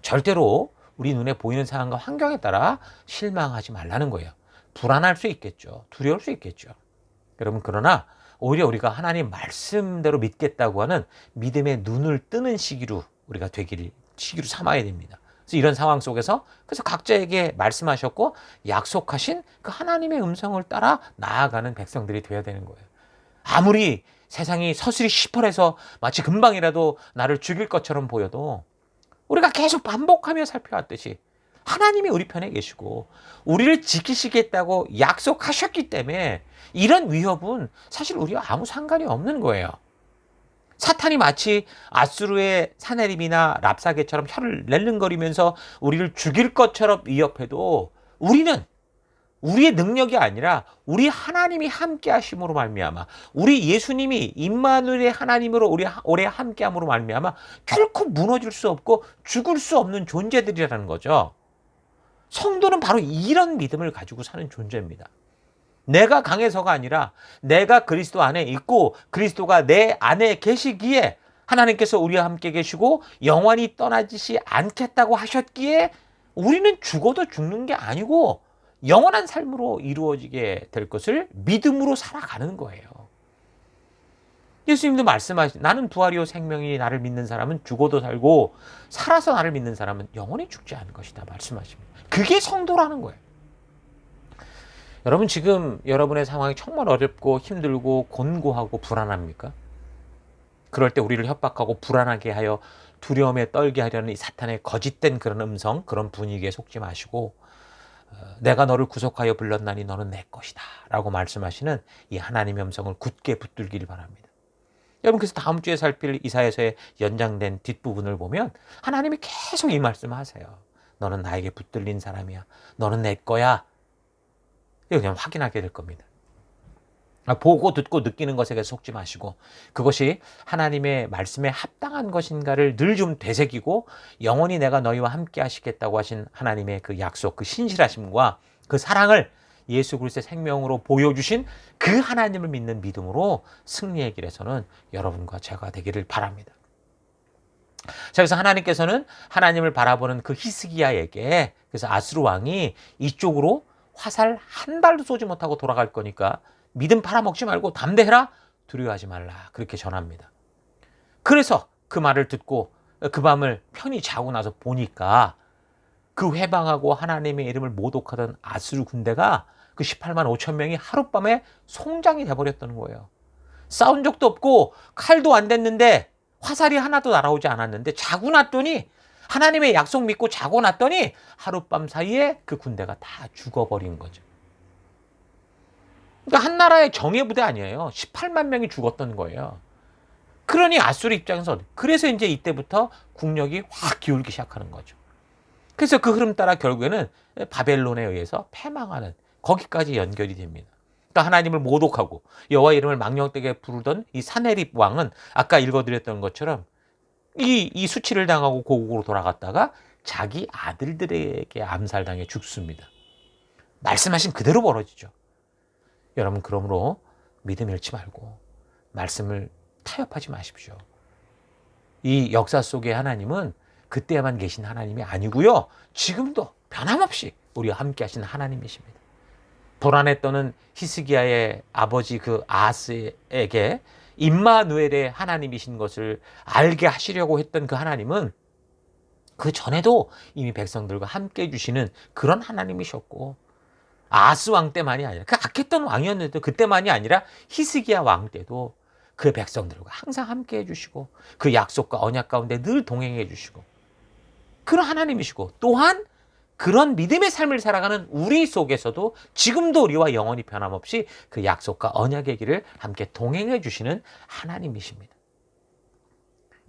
절대로 우리 눈에 보이는 상황과 환경에 따라 실망하지 말라는 거예요. 불안할 수 있겠죠. 두려울 수 있겠죠. 여러분, 그러나 오히려 우리가 하나님 말씀대로 믿겠다고 하는 믿음의 눈을 뜨는 시기로 우리가 시기로 삼아야 됩니다. 그래서 이런 상황 속에서 그래서 각자에게 말씀하셨고 약속하신 그 하나님의 음성을 따라 나아가는 백성들이 되어야 되는 거예요. 아무리 세상이 서슬이 시퍼래서 마치 금방이라도 나를 죽일 것처럼 보여도 우리가 계속 반복하며 살펴왔듯이 하나님이 우리 편에 계시고 우리를 지키시겠다고 약속하셨기 때문에 이런 위협은 사실 우리와 아무 상관이 없는 거예요. 사탄이 마치 아수르의 사내림이나 랍사게처럼 혀를 낼름거리면서 우리를 죽일 것처럼 위협해도 우리는 우리의 능력이 아니라 우리 하나님이 함께 하심으로 말미암아, 우리 예수님이 임마누엘의 하나님으로 오래 함께함으로 말미암아 결코 무너질 수 없고 죽을 수 없는 존재들이라는 거죠. 성도는 바로 이런 믿음을 가지고 사는 존재입니다. 내가 강해서가 아니라 내가 그리스도 안에 있고 그리스도가 내 안에 계시기에 하나님께서 우리와 함께 계시고 영원히 떠나지 않겠다고 하셨기에 우리는 죽어도 죽는 게 아니고 영원한 삶으로 이루어지게 될 것을 믿음으로 살아가는 거예요. 예수님도 말씀하신 나는 부활이요 생명이 나를 믿는 사람은 죽어도 살고 살아서 나를 믿는 사람은 영원히 죽지 않을 것이다 말씀하십니다. 그게 성도라는 거예요. 여러분 지금 여러분의 상황이 정말 어렵고 힘들고 곤고하고 불안합니까? 그럴 때 우리를 협박하고 불안하게 하여 두려움에 떨게 하려는 이 사탄의 거짓된 그런 음성, 그런 분위기에 속지 마시고 내가 너를 구속하여 불렀나니 너는 내 것이다 라고 말씀하시는 이 하나님의 음성을 굳게 붙들기를 바랍니다. 여러분 그래서 다음 주에 살필 이사야서의 연장된 뒷부분을 보면 하나님이 계속 이 말씀을 하세요. 너는 나에게 붙들린 사람이야. 너는 내 거야. 이거 그냥 확인하게 될 겁니다. 보고 듣고 느끼는 것에 속지 마시고 그것이 하나님의 말씀에 합당한 것인가를 늘 좀 되새기고 영원히 내가 너희와 함께 하시겠다고 하신 하나님의 그 약속, 그 신실하심과 그 사랑을 예수 그리스도의 생명으로 보여주신 그 하나님을 믿는 믿음으로 승리의 길에서는 여러분과 제가 되기를 바랍니다. 자, 그래서 하나님께서는 하나님을 바라보는 그 히스기야에게 그래서 아수르 왕이 이쪽으로 화살 한 발도 쏘지 못하고 돌아갈 거니까 믿음 팔아먹지 말고 담대해라, 두려워하지 말라 그렇게 전합니다. 그래서 그 말을 듣고 그 밤을 편히 자고 나서 보니까 그 회방하고 하나님의 이름을 모독하던 아수르 군대가 그 18만 5천 명이 하룻밤에 송장이 돼버렸다는 거예요. 싸운 적도 없고 칼도 안 됐는데 화살이 하나도 날아오지 않았는데 자고 났더니 하나님의 약속 믿고 자고 났더니 하룻밤 사이에 그 군대가 다 죽어버린 거죠. 그러니까 한 나라의 정예부대 아니에요. 18만 명이 죽었던 거예요. 그러니 아수르 입장에서 그래서 이제 이때부터 국력이 확 기울기 시작하는 거죠. 그래서 그 흐름 따라 결국에는 바벨론에 의해서 패망하는 거기까지 연결이 됩니다. 그러니까 하나님을 모독하고 여호와 이름을 망령되게 부르던 이 사네립 왕은 아까 읽어드렸던 것처럼 이 수치를 당하고 고국으로 돌아갔다가 자기 아들들에게 암살당해 죽습니다. 말씀하신 그대로 벌어지죠. 여러분 그러므로 믿음 잃지 말고 말씀을 타협하지 마십시오. 이 역사 속의 하나님은 그때만 계신 하나님이 아니고요. 지금도 변함없이 우리와 함께 하시는 하나님이십니다. 도란에 떠는 히스기야의 아버지 그 아하스에게 임마누엘의 하나님이신 것을 알게 하시려고 했던 그 하나님은 그 전에도 이미 백성들과 함께 해주시는 그런 하나님이셨고 아하스 왕 때만이 아니라 그 악했던 왕이었는데도 그때만이 아니라 히스기야 왕 때도 그 백성들과 항상 함께 해주시고 그 약속과 언약 가운데 늘 동행해 주시고 그런 하나님이시고 또한 그런 믿음의 삶을 살아가는 우리 속에서도 지금도 우리와 영원히 변함없이 그 약속과 언약의 길을 함께 동행해 주시는 하나님이십니다.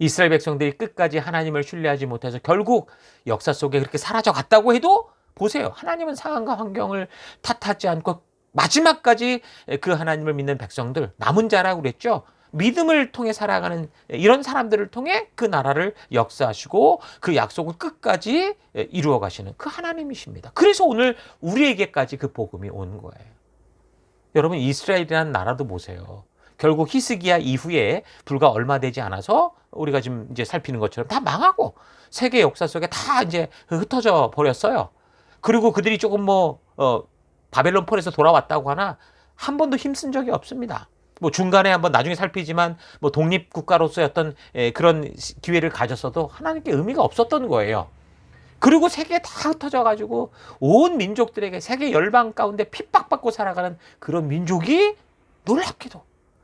이스라엘 백성들이 끝까지 하나님을 신뢰하지 못해서 결국 역사 속에 그렇게 사라져 갔다고 해도 보세요. 하나님은 상황과 환경을 탓하지 않고 마지막까지 그 하나님을 믿는 백성들 남은 자라고 그랬죠. 믿음을 통해 살아가는 이런 사람들을 통해 그 나라를 역사하시고 그 약속을 끝까지 이루어 가시는 그 하나님이십니다. 그래서 오늘 우리에게까지 그 복음이 온 거예요. 여러분 이스라엘이라는 나라도 보세요. 결국 히스기야 이후에 불과 얼마 되지 않아서 우리가 지금 이제 살피는 것처럼 다 망하고 세계 역사 속에 다 이제 흩어져 버렸어요. 그리고 그들이 조금 바벨론 폴에서 돌아왔다고 하나 한 번도 힘쓴 적이 없습니다. 중간에 한번 나중에 살피지만 독립국가로서의 어떤 그런 기회를 가졌어도 하나님께 의미가 없었던 거예요. 그리고 세계에 다 흩어져 가지고 온 민족들에게 세계 열방 가운데 핍박받고 살아가는 그런 민족이 놀랍게도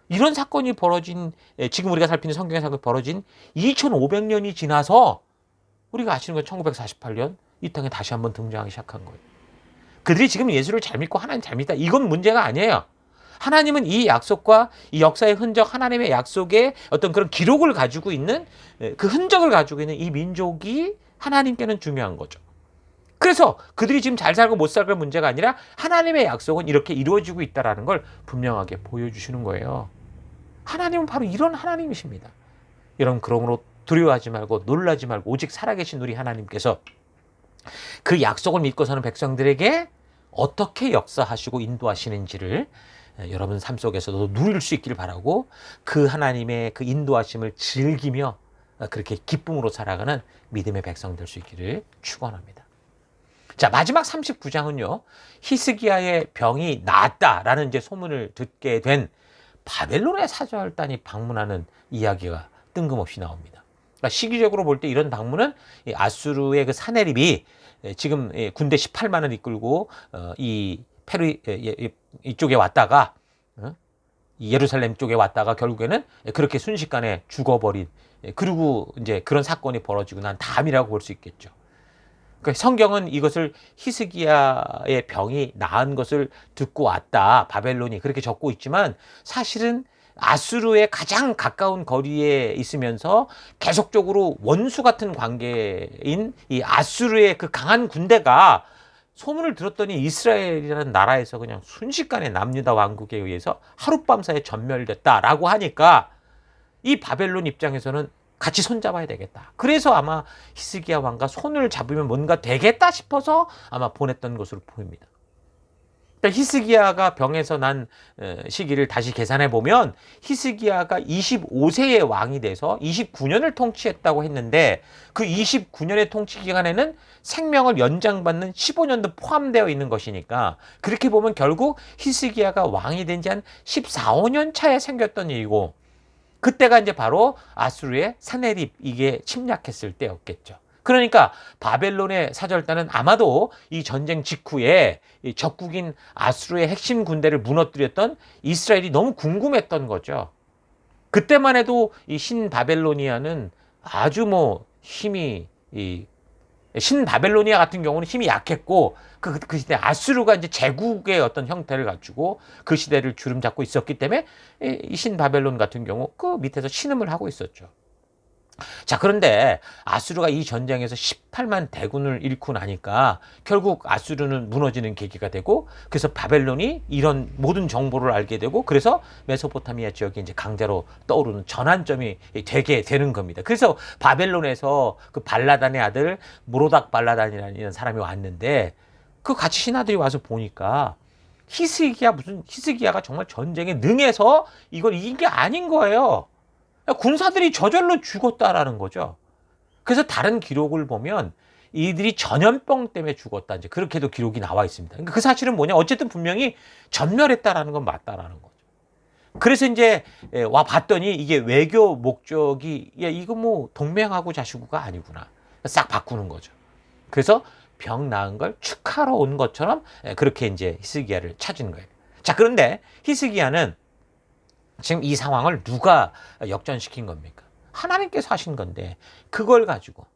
이런 사건이 벌어진 지금 우리가 살피는 성경의 사건이 벌어진 2500년이 지나서 우리가 아시는 건 1948년 이 땅에 다시 한번 등장하기 시작한 거예요. 그들이 지금 예수를 잘 믿고 하나님 잘 믿다 이건 문제가 아니에요. 하나님은 이 약속과 이 역사의 흔적, 하나님의 약속의 어떤 그런 기록을 가지고 있는 그 흔적을 가지고 있는 이 민족이 하나님께는 중요한 거죠. 그래서 그들이 지금 잘 살고 못 살고 문제가 아니라 하나님의 약속은 이렇게 이루어지고 있다는 걸 분명하게 보여주시는 거예요. 하나님은 바로 이런 하나님이십니다. 여러분 그러므로 두려워하지 말고 놀라지 말고 오직 살아계신 우리 하나님께서 그 약속을 믿고 사는 백성들에게 어떻게 역사하시고 인도하시는지를 여러분 삶 속에서도 누릴 수 있기를 바라고 그 하나님의 그 인도하심을 즐기며 그렇게 기쁨으로 살아가는 믿음의 백성 될 수 있기를 축원합니다. 자, 마지막 39장은요. 히스기야의 병이 나았다라는 이제 소문을 듣게 된 바벨론의 사절단이 방문하는 이야기가 뜬금없이 나옵니다. 그러니까 시기적으로 볼 때 이런 방문은 이 아수르의 그 사내립이 지금 군대 18만을 이끌고 이 페루 이쪽에 왔다가 이 예루살렘 쪽에 왔다가 결국에는 그렇게 순식간에 죽어버린, 그리고 이제 그런 사건이 벌어지고 난 다음이라고 볼 수 있겠죠. 그러니까 성경은 이것을 히스기야의 병이 나은 것을 듣고 왔다, 바벨론이 그렇게 적고 있지만, 사실은 아수르의 가장 가까운 거리에 있으면서 계속적으로 원수 같은 관계인 이 아수르의 그 강한 군대가 소문을 들었더니 이스라엘이라는 나라에서 그냥 순식간에 남유다 왕국에 의해서 하룻밤 사이에 전멸됐다라고 하니까 이 바벨론 입장에서는 같이 손잡아야 되겠다. 그래서 아마 히스기야 왕과 손을 잡으면 뭔가 되겠다 싶어서 아마 보냈던 것으로 보입니다. 그러니까 히스기야가 병에서 난 시기를 다시 계산해 보면 히스기야가 25세의 왕이 돼서 29년을 통치했다고 했는데, 그 29년의 통치 기간에는 생명을 연장받는 15년도 포함되어 있는 것이니까, 그렇게 보면 결국 히스기야가 왕이 된 지 한 14, 15년 차에 생겼던 일이고, 그때가 이제 바로 아수르의 사네립 이게 침략했을 때였겠죠. 그러니까 바벨론의 사절단은 아마도 이 전쟁 직후에 이 적국인 아수르의 핵심 군대를 무너뜨렸던 이스라엘이 너무 궁금했던 거죠. 그때만 해도 이 신바벨로니아는 아주 뭐 힘이, 이 신바벨로니아 같은 경우는 힘이 약했고, 그 시대 아수르가 이제 제국의 어떤 형태를 갖추고 그 시대를 주름잡고 있었기 때문에 이 신바벨론 같은 경우 그 밑에서 신음을 하고 있었죠. 자, 그런데 아수르가 이 전쟁에서 18만 대군을 잃고 나니까 결국 아수르는 무너지는 계기가 되고, 그래서 바벨론이 이런 모든 정보를 알게 되고, 그래서 메소포타미아 지역이 이제 강자로 떠오르는 전환점이 되게 되는 겁니다. 그래서 바벨론에서 그 발라단의 아들 무로닥 발라단이라는 사람이 왔는데, 그 같이 신하들이 와서 보니까 히스기야가 정말 전쟁에 능해서 이걸 이긴 게 아닌 거예요. 군사들이 저절로 죽었다라는 거죠. 그래서 다른 기록을 보면 이들이 전염병 때문에 죽었다, 이제 그렇게도 기록이 나와 있습니다. 그러니까 그 사실은 뭐냐, 어쨌든 분명히 전멸했다라는 건 맞다라는 거죠. 그래서 이제 와 봤더니 이게 외교 목적이, 야, 이거 뭐 동맹하고 자시고가 아니구나, 싹 바꾸는 거죠. 그래서 병 나은 걸 축하러 온 것처럼 그렇게 이제 히스기야를 찾은 거예요. 자, 그런데 히스기야는 지금 이 상황을 누가 역전시킨 겁니까? 하나님께서 하신 건데, 그걸 가지고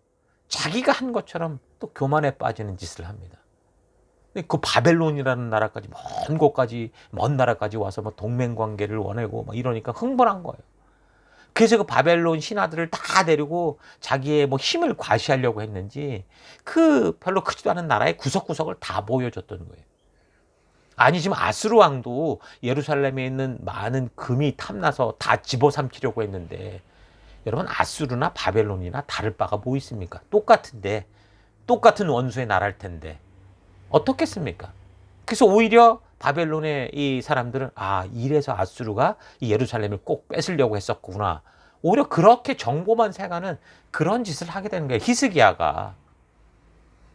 자기가 한 것처럼 또 교만에 빠지는 짓을 합니다. 그 바벨론이라는 나라까지, 먼 곳까지, 먼 나라까지 와서 뭐 동맹관계를 원하고 막 이러니까 흥분한 거예요. 그래서 그 바벨론 신하들을 다 데리고 자기의 뭐 힘을 과시하려고 했는지, 그 별로 크지도 않은 나라의 구석구석을 다 보여줬던 거예요. 아니, 지금 아수르 왕도 예루살렘에 있는 많은 금이 탐나서 다 집어삼키려고 했는데, 여러분 아수르나 바벨론이나 다를 바가 뭐 있습니까? 똑같은데, 똑같은 원수의 나라일 텐데 어떻겠습니까? 그래서 오히려 바벨론의 이 사람들은, 아, 이래서 아수르가 이 예루살렘을 꼭 뺏으려고 했었구나, 오히려 그렇게 정보만 새가는 그런 짓을 하게 되는 거예요, 히스기야가.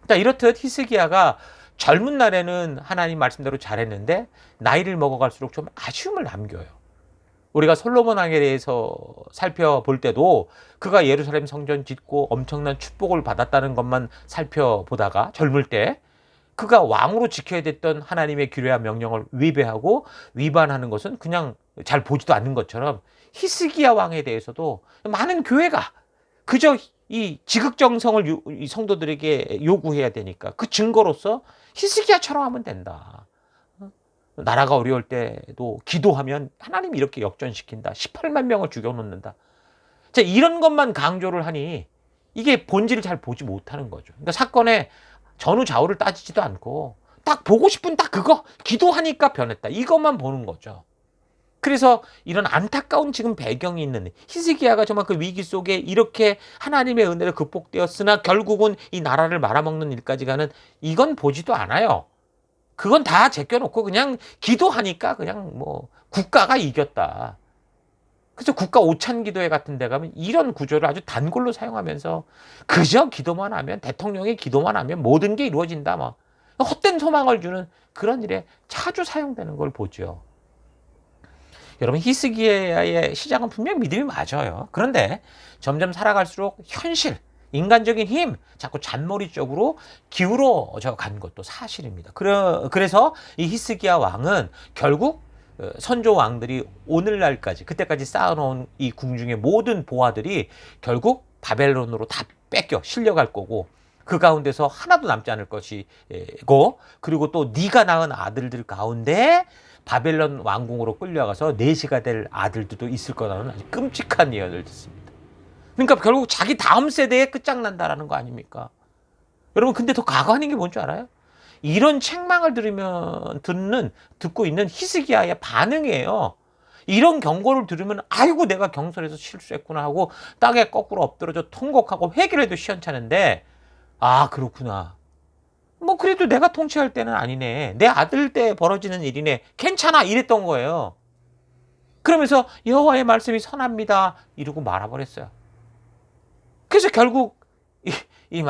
자, 이렇듯 히스기야가 젊은 날에는 하나님 말씀대로 잘했는데 나이를 먹어갈수록 좀 아쉬움을 남겨요. 우리가 솔로몬 왕에 대해서 살펴볼 때도 그가 예루살렘 성전 짓고 엄청난 축복을 받았다는 것만 살펴보다가, 젊을 때 그가 왕으로 지켜야 됐던 하나님의 규례와 명령을 위배하고 위반하는 것은 그냥 잘 보지도 않는 것처럼, 히스기야 왕에 대해서도 많은 교회가 그저 이 지극정성을 이 성도들에게 요구해야 되니까 그 증거로서 히스기야처럼 하면 된다. 나라가 어려울 때도 기도하면 하나님이 이렇게 역전시킨다. 18만 명을 죽여놓는다. 자, 이런 것만 강조를 하니 이게 본질을 잘 보지 못하는 거죠. 그러니까 사건의 전후 좌우를 따지지도 않고 딱 보고 싶은 딱 그거, 기도하니까 변했다, 이것만 보는 거죠. 그래서 이런 안타까운 지금 배경이 있는 히스기야가 정말 그 위기 속에 이렇게 하나님의 은혜를 극복되었으나 결국은 이 나라를 말아먹는 일까지 가는, 이건 보지도 않아요. 그건 다 제껴놓고 그냥 기도하니까 그냥 뭐 국가가 이겼다. 그래서 국가 오찬 기도회 같은 데 가면 이런 구조를 아주 단골로 사용하면서 그저 기도만 하면, 대통령이 기도만 하면 모든 게 이루어진다, 뭐 헛된 소망을 주는 그런 일에 자주 사용되는 걸 보죠. 여러분 히스기야의 시작은 분명 믿음이 맞아요. 그런데 점점 살아갈수록 현실, 인간적인 힘, 자꾸 잔머리 쪽으로 기울어져 간 것도 사실입니다. 그래서 이 히스기야 왕은 결국 선조 왕들이 오늘날까지 그때까지 쌓아놓은 이 궁중의 모든 보화들이 결국 바벨론으로 다 뺏겨 실려갈 거고 그 가운데서 하나도 남지 않을 것이고 그리고 또 네가 낳은 아들들 가운데 바벨론 왕궁으로 끌려가서 내시가 될 아들들도 있을 거라는 아주 끔찍한 예언을 듣습니다. 그러니까 결국 자기 다음 세대에 끝장난다라는 거 아닙니까? 여러분 근데 더 가관인 게 뭔 줄 알아요? 이런 책망을 듣고 있는 히스기야의 반응이에요. 이런 경고를 들으면 아이고 내가 경솔해서 실수했구나 하고 땅에 거꾸로 엎드려져 통곡하고 회개를 해도 시원찮은데 아 그렇구나. 뭐 그래도 내가 통치할 때는 아니네. 내 아들 때 벌어지는 일이네. 괜찮아 이랬던 거예요. 그러면서 여호와의 말씀이 선합니다 이러고 말아버렸어요. 그래서 결국 이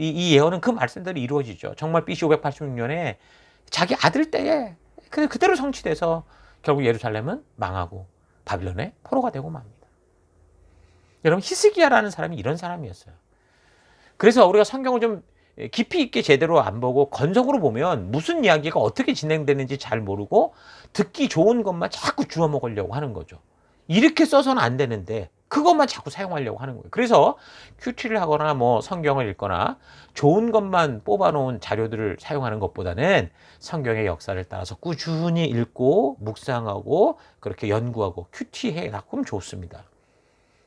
예언은 그 말씀대로 이루어지죠. 정말 BC 586년에 자기 아들 때에 그대로 성취돼서 결국 예루살렘은 망하고 바빌론의 포로가 되고 맙니다. 여러분 히스기야라는 사람이 이런 사람이었어요. 그래서 우리가 성경을 좀 깊이 있게 제대로 안 보고 건성으로 보면 무슨 이야기가 어떻게 진행되는지 잘 모르고 듣기 좋은 것만 자꾸 주워 먹으려고 하는 거죠. 이렇게 써서는 안 되는데 그것만 자꾸 사용하려고 하는 거예요. 그래서 큐티를 하거나 뭐 성경을 읽거나 좋은 것만 뽑아놓은 자료들을 사용하는 것보다는 성경의 역사를 따라서 꾸준히 읽고 묵상하고 그렇게 연구하고 큐티해 놔면 좋습니다.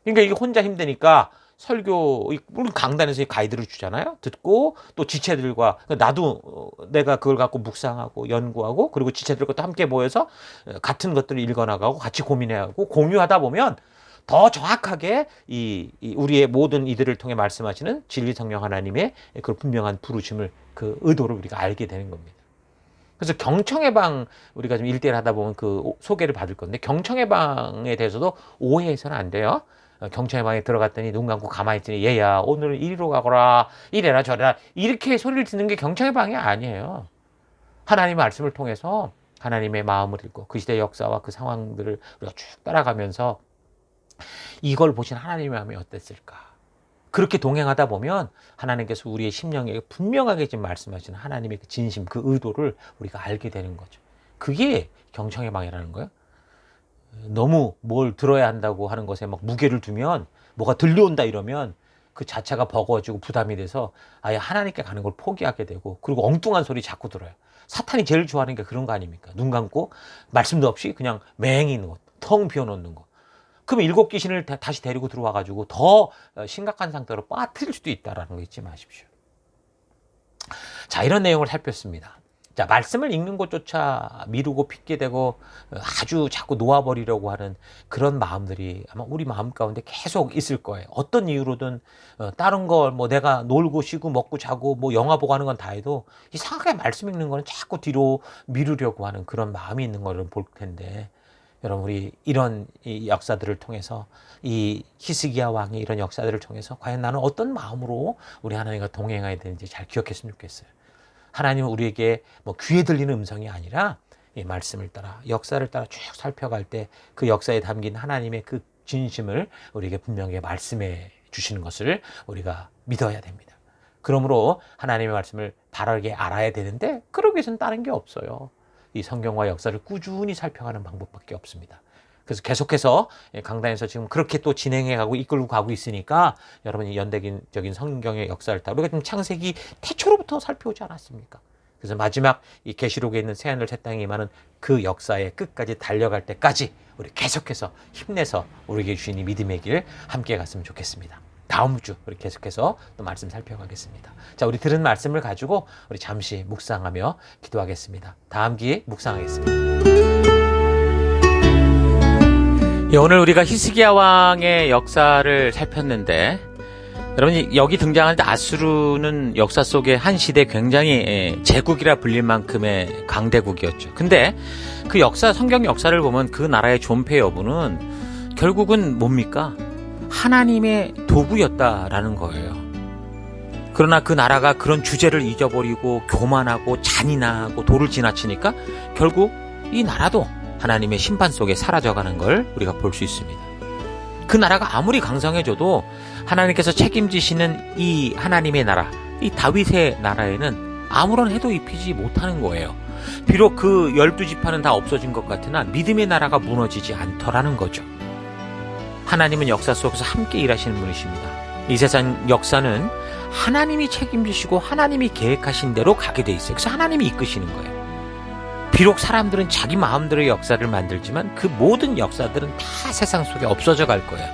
그러니까 이게 혼자 힘드니까 설교, 물론 강단에서 가이드를 주잖아요. 듣고 또 지체들과 나도 내가 그걸 갖고 묵상하고 연구하고 그리고 지체들과 또 함께 모여서 같은 것들을 읽어나가고 같이 고민해하고 공유하다 보면 더 정확하게 우리의 모든 이들을 통해 말씀하시는 진리 성령 하나님의 그 분명한 부르심을 그 의도를 우리가 알게 되는 겁니다. 그래서 경청의 방 우리가 좀 1대1 하다 보면 그 소개를 받을 건데 경청의 방에 대해서도 오해해서는 안 돼요. 경청의 방에 들어갔더니 눈 감고 가만히 있더니 얘야 오늘 이리로 가거라 이래라 저래라 이렇게 소리를 듣는 게 경청의 방이 아니에요. 하나님의 말씀을 통해서 하나님의 마음을 읽고 그 시대의 역사와 그 상황들을 우리가 쭉 따라가면서 이걸 보신 하나님의 마음이 어땠을까? 그렇게 동행하다 보면 하나님께서 우리의 심령에 분명하게 지금 말씀하시는 하나님의 그 진심, 그 의도를 우리가 알게 되는 거죠. 그게 경청의 방이라는 거예요. 너무 뭘 들어야 한다고 하는 것에 막 무게를 두면 뭐가 들려온다 이러면 그 자체가 버거워지고 부담이 돼서 아예 하나님께 가는 걸 포기하게 되고 그리고 엉뚱한 소리 자꾸 들어요. 사탄이 제일 좋아하는 게 그런 거 아닙니까? 눈 감고 말씀도 없이 그냥 맹히 있는 것, 텅 비워놓는 거. 그럼 7 귀신을 다시 데리고 들어와가지고 더 심각한 상태로 빠뜨릴 수도 있다는 거 잊지 마십시오. 자, 이런 내용을 살폈습니다. 자, 말씀을 읽는 것조차 미루고 핑계대고 아주 자꾸 놓아버리려고 하는 그런 마음들이 아마 우리 마음 가운데 계속 있을 거예요. 어떤 이유로든 다른 걸 뭐 내가 놀고 쉬고 먹고 자고 뭐 영화 보고 하는 건 다 해도 이상하게 말씀 읽는 거는 자꾸 뒤로 미루려고 하는 그런 마음이 있는 거를 볼 텐데 여러분 우리 이런 이 역사들을 통해서 이 히스기야 왕의 이런 역사들을 통해서 과연 나는 어떤 마음으로 우리 하나님과 동행해야 되는지 잘 기억했으면 좋겠어요. 하나님은 우리에게 뭐 귀에 들리는 음성이 아니라 이 말씀을 따라 역사를 따라 쭉 살펴갈 때 그 역사에 담긴 하나님의 그 진심을 우리에게 분명히 말씀해 주시는 것을 우리가 믿어야 됩니다. 그러므로 하나님의 말씀을 바르게 알아야 되는데 그러기 위해서는 다른 게 없어요. 이 성경과 역사를 꾸준히 살펴가는 방법밖에 없습니다. 그래서 계속해서 강단에서 지금 그렇게 또 진행해가고 이끌고 가고 있으니까 여러분이 연대적인 성경의 역사를 따라 우리가 좀 창세기 태초로부터 살펴오지 않았습니까? 그래서 마지막 이 계시록에 있는 새하늘 새 땅이 임하는 그 역사의 끝까지 달려갈 때까지 우리 계속해서 힘내서 우리에게 주신 이 믿음의 길 함께 갔으면 좋겠습니다. 다음 주 우리 계속해서 또 말씀 살펴가겠습니다. 자, 우리 들은 말씀을 가지고 우리 잠시 묵상하며 기도하겠습니다. 다음 기회에 묵상하겠습니다. 오늘 우리가 히스기야 왕의 역사를 살폈는데 여러분 여기 등장하는 아수르는 역사 속의 한 시대 굉장히 제국이라 불릴 만큼의 강대국이었죠. 근데 그 역사 성경 역사를 보면 그 나라의 존폐 여부는 결국은 뭡니까? 하나님의 도구였다라는 거예요. 그러나 그 나라가 그런 주제를 잊어버리고 교만하고 잔인하고 도를 지나치니까 결국 이 나라도 하나님의 심판 속에 사라져가는 걸 우리가 볼 수 있습니다. 그 나라가 아무리 강성해져도 하나님께서 책임지시는 이 하나님의 나라, 이 다윗의 나라에는 아무런 해도 입히지 못하는 거예요. 비록 그 12지파는 다 없어진 것 같으나 믿음의 나라가 무너지지 않더라는 거죠. 하나님은 역사 속에서 함께 일하시는 분이십니다. 이 세상 역사는 하나님이 책임지시고 하나님이 계획하신 대로 가게 돼 있어요. 그래서 하나님이 이끄시는 거예요. 비록 사람들은 자기 마음대로의 역사를 만들지만 그 모든 역사들은 다 세상 속에 없어져 갈 거예요.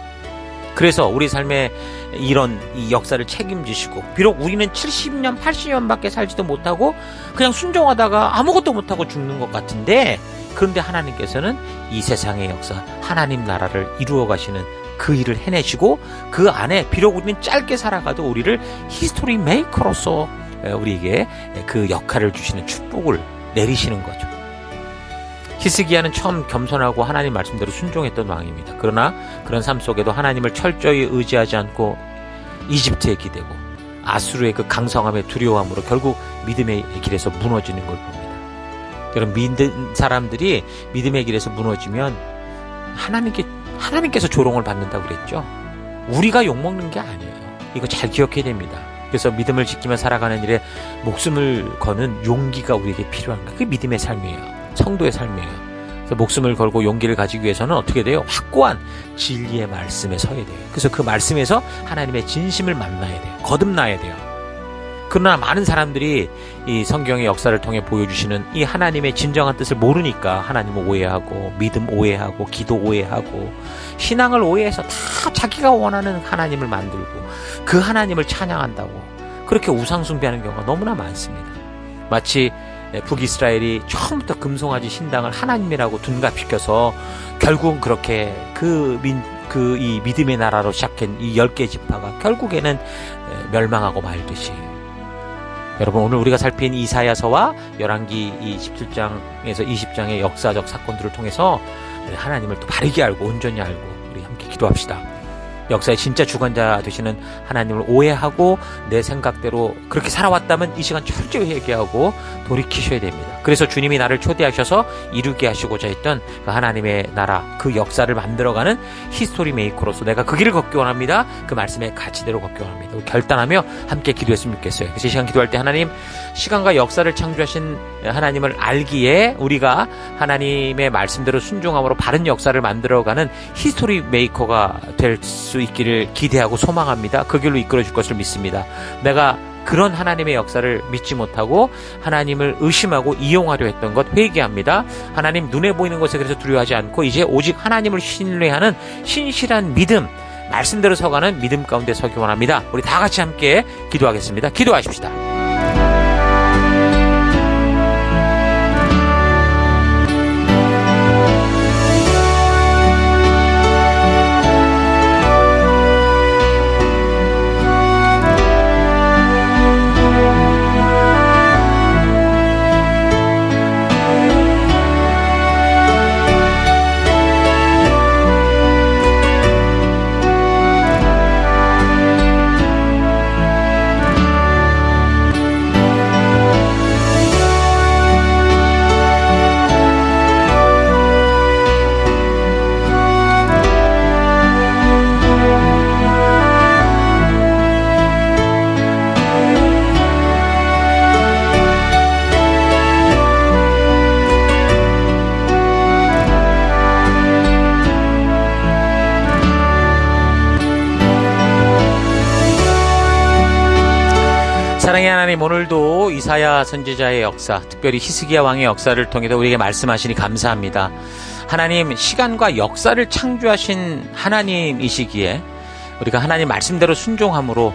그래서 우리 삶에 이런 이 역사를 책임지시고, 비록 우리는 70년, 80년밖에 살지도 못하고 그냥 순종하다가 아무것도 못하고 죽는 것 같은데, 그런데 하나님께서는 이 세상의 역사, 하나님 나라를 이루어 가시는 그 일을 해내시고, 그 안에 비록 우리는 짧게 살아가도 우리를 히스토리 메이커로서 우리에게 그 역할을 주시는 축복을 내리시는 거죠. 히스기야는 처음 겸손하고 하나님 말씀대로 순종했던 왕입니다. 그러나 그런 삶 속에도 하나님을 철저히 의지하지 않고 이집트에 기대고 아수르의 그 강성함에 두려워함으로 결국 믿음의 길에서 무너지는 걸 봅니다. 여러분, 믿는 사람들이 믿음의 길에서 무너지면 하나님께서 조롱을 받는다고 그랬죠. 우리가 욕먹는 게 아니에요. 이거 잘 기억해야 됩니다. 그래서 믿음을 지키며 살아가는 일에 목숨을 거는 용기가 우리에게 필요한 거예요. 그게 믿음의 삶이에요. 성도의 삶이에요. 그래서 목숨을 걸고 용기를 가지기 위해서는 어떻게 돼요? 확고한 진리의 말씀에 서야 돼요. 그래서 그 말씀에서 하나님의 진심을 만나야 돼요. 거듭나야 돼요. 그러나 많은 사람들이 이 성경의 역사를 통해 보여주시는 이 하나님의 진정한 뜻을 모르니까 하나님을 오해하고, 믿음 오해하고, 기도 오해하고, 신앙을 오해해서 다 자기가 원하는 하나님을 만들고 그 하나님을 찬양한다고 그렇게 우상숭배하는 경우가 너무나 많습니다. 마치 북이스라엘이 처음부터 금송아지 신당을 하나님이라고 둔갑시켜서 결국은 그렇게 이 믿음의 나라로 시작한 이 10개 지파가 결국에는 멸망하고 말듯이, 여러분, 오늘 우리가 살핀 이사야서와 열왕기 이 17장에서 20장의 역사적 사건들을 통해서 우리 하나님을 또 바르게 알고 온전히 알고 우리 함께 기도합시다. 역사의 진짜 주관자 되시는 하나님을 오해하고 내 생각대로 그렇게 살아왔다면 이 시간 철저히 회개하고 돌이키셔야 됩니다. 그래서 주님이 나를 초대하셔서 이루게 하시고자 했던 그 하나님의 나라, 그 역사를 만들어가는 히스토리 메이커로서 내가 그 길을 걷기 원합니다. 그 말씀의 가치대로 걷기 원합니다. 결단하며 함께 기도했으면 좋겠어요. 그래서 이 시간 기도할 때 하나님, 시간과 역사를 창조하신 하나님을 알기에 우리가 하나님의 말씀대로 순종함으로 바른 역사를 만들어가는 히스토리 메이커가 될 수 있기를 기대하고 소망합니다. 그 길로 이끌어 줄 것을 믿습니다. 내가 그런 하나님의 역사를 믿지 못하고 하나님을 의심하고 이용하려 했던 것 회개합니다. 하나님, 눈에 보이는 것에 그래서 두려워하지 않고 이제 오직 하나님을 신뢰하는 신실한 믿음, 말씀대로 서가는 믿음 가운데 서기 원합니다. 우리 다 같이 함께 기도하겠습니다. 기도하십시다. 사랑의 하나님, 오늘도 이사야 선지자의 역사, 특별히 히스기야 왕의 역사를 통해서 우리에게 말씀하시니 감사합니다. 하나님, 시간과 역사를 창조하신 하나님이시기에 우리가 하나님 말씀대로 순종함으로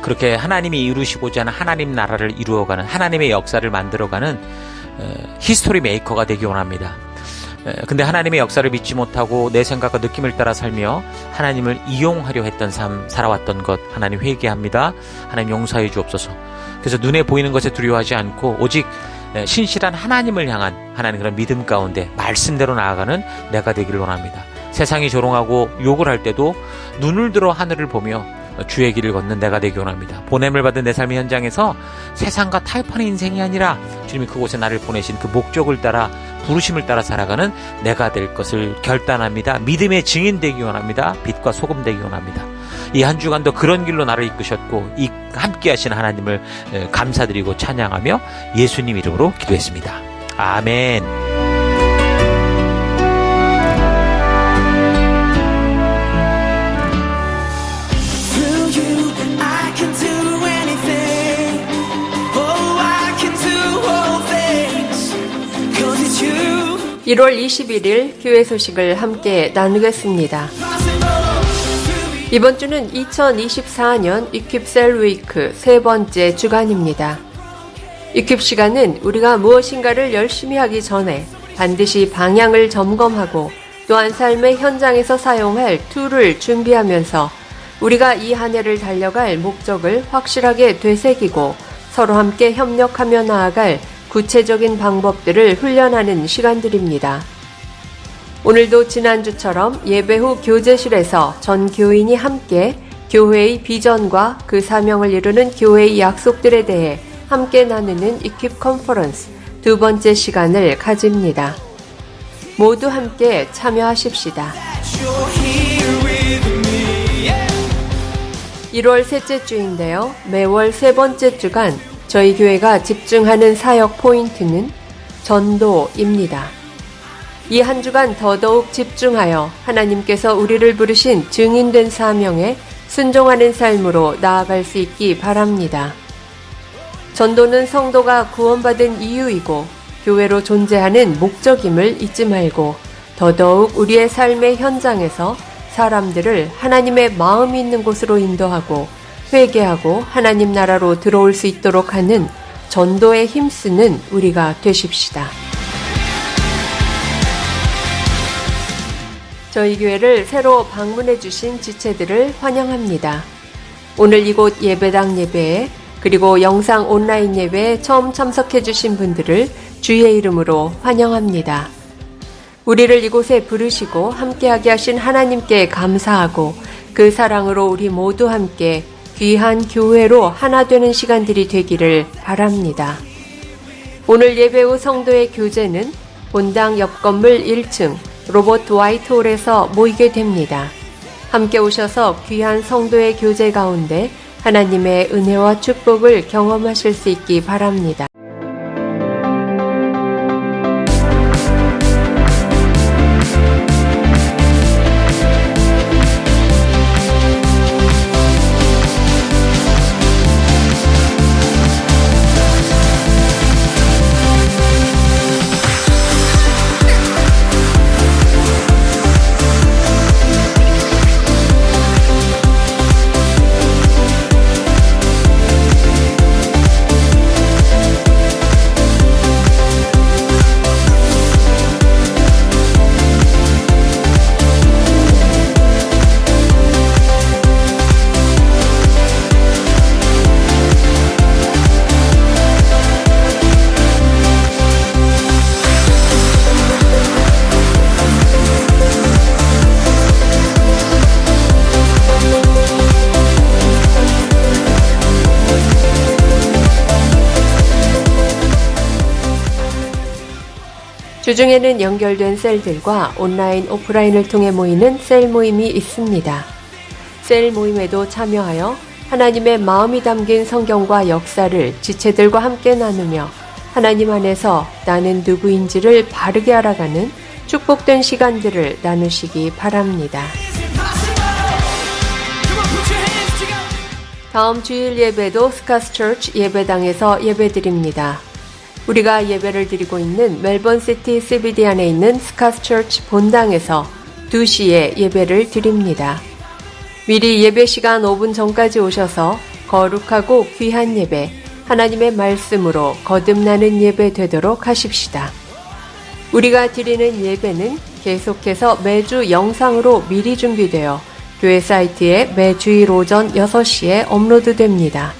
그렇게 하나님이 이루시고자 하는 하나님 나라를 이루어가는, 하나님의 역사를 만들어가는 히스토리 메이커가 되기 원합니다. 근데 하나님의 역사를 믿지 못하고 내 생각과 느낌을 따라 살며 하나님을 이용하려 했던 삶 살아왔던 것, 하나님 회개합니다. 하나님 용서해 주옵소서. 그래서 눈에 보이는 것에 두려워하지 않고 오직 신실한 하나님을 향한 하나님 그런 믿음 가운데 말씀대로 나아가는 내가 되기를 원합니다. 세상이 조롱하고 욕을 할 때도 눈을 들어 하늘을 보며 주의 길을 걷는 내가 되기 원합니다. 보냄을 받은 내 삶의 현장에서 세상과 타협하는 인생이 아니라 주님이 그곳에 나를 보내신 그 목적을 따라 부르심을 따라 살아가는 내가 될 것을 결단합니다. 믿음의 증인 되기 원합니다. 빛과 소금 되기 원합니다. 이 한 주간도 그런 길로 나를 이끄셨고 이 함께 하신 하나님을 감사드리고 찬양하며 예수님 이름으로 기도했습니다. 아멘. Through you, I can do anything. Oh, I can do all things. 'Cause it's you. 1월 21일 교회 소식을 함께 나누겠습니다. 이번 주는 2024년 이큐셀 위크 세 번째 주간입니다. 이큐 시간은 우리가 무엇인가를 열심히 하기 전에 반드시 방향을 점검하고 또한 삶의 현장에서 사용할 툴을 준비하면서 우리가 이 한 해를 달려갈 목적을 확실하게 되새기고 서로 함께 협력하며 나아갈 구체적인 방법들을 훈련하는 시간들입니다. 오늘도 지난주처럼 예배 후 교제실에서 전 교인이 함께 교회의 비전과 그 사명을 이루는 교회의 약속들에 대해 함께 나누는 이큐 컨퍼런스 두 번째 시간을 가집니다. 모두 함께 참여하십시다. You're here with me. Yeah. 1월 셋째 주인데요. 매월 세 번째 주간 저희 교회가 집중하는 사역 포인트는 전도입니다. 이 한 주간 더더욱 집중하여 하나님께서 우리를 부르신 증인된 사명에 순종하는 삶으로 나아갈 수 있기 바랍니다. 전도는 성도가 구원받은 이유이고 교회로 존재하는 목적임을 잊지 말고 더더욱 우리의 삶의 현장에서 사람들을 하나님의 마음이 있는 곳으로 인도하고 회개하고 하나님 나라로 들어올 수 있도록 하는 전도에 힘쓰는 우리가 되십시다. 저희 교회를 새로 방문해 주신 지체들을 환영합니다. 오늘 이곳 예배당 예배에 그리고 영상 온라인 예배에 처음 참석해 주신 분들을 주의 이름으로 환영합니다. 우리를 이곳에 부르시고 함께하게 하신 하나님께 감사하고 그 사랑으로 우리 모두 함께 귀한 교회로 하나 되는 시간들이 되기를 바랍니다. 오늘 예배 후 성도의 교제는 본당 옆 건물 1층 로버트 화이트홀에서 모이게 됩니다. 함께 오셔서 귀한 성도의 교제 가운데 하나님의 은혜와 축복을 경험하실 수 있기 바랍니다. 주중에는 연결된 셀들과 온라인, 오프라인을 통해 모이는 셀 모임이 있습니다. 셀 모임에도 참여하여 하나님의 마음이 담긴 성경과 역사를 지체들과 함께 나누며 하나님 안에서 나는 누구인지를 바르게 알아가는 축복된 시간들을 나누시기 바랍니다. 다음 주일 예배도 스카스처치 예배당에서 예배드립니다. 우리가 예배를 드리고 있는 멜번시티 CBD 안에 있는 스카스처치 본당에서 2시에 예배를 드립니다. 미리 예배 시간 5분 전까지 오셔서 거룩하고 귀한 예배, 하나님의 말씀으로 거듭나는 예배 되도록 하십시다. 우리가 드리는 예배는 계속해서 매주 영상으로 미리 준비되어 교회 사이트에 매주일 오전 6시에 업로드됩니다.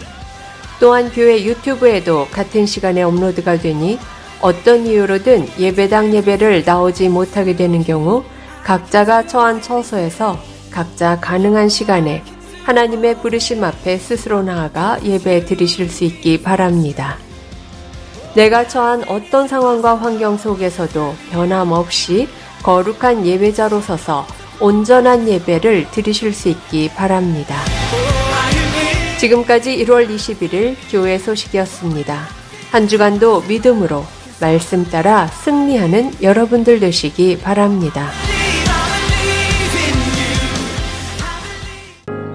또한 교회 유튜브에도 같은 시간에 업로드가 되니 어떤 이유로든 예배당 예배를 나오지 못하게 되는 경우 각자가 처한 처소에서 각자 가능한 시간에 하나님의 부르심 앞에 스스로 나아가 예배 드리실 수 있기 바랍니다. 내가 처한 어떤 상황과 환경 속에서도 변함없이 거룩한 예배자로 서서 온전한 예배를 드리실 수 있기 바랍니다. 지금까지 1월 21일 교회 소식이었습니다. 한 주간도 믿음으로 말씀 따라 승리하는 여러분들 되시기 바랍니다.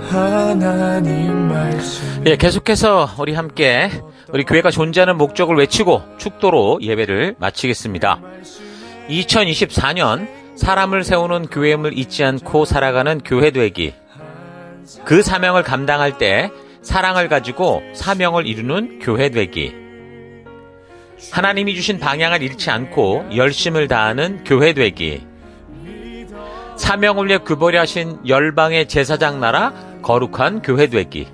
하나님 말씀 예, 계속해서 우리 함께 우리 교회가 존재하는 목적을 외치고 축도로 예배를 마치겠습니다. 2024년 사람을 세우는 교회임을 잊지 않고 살아가는 교회 되기. 그 사명을 감당할 때 사랑을 가지고 사명을 이루는 교회 되기. 하나님이 주신 방향을 잃지 않고 열심을 다하는 교회 되기. 사명을 위해 구별해 하신 열방의 제사장 나라 거룩한 교회 되기.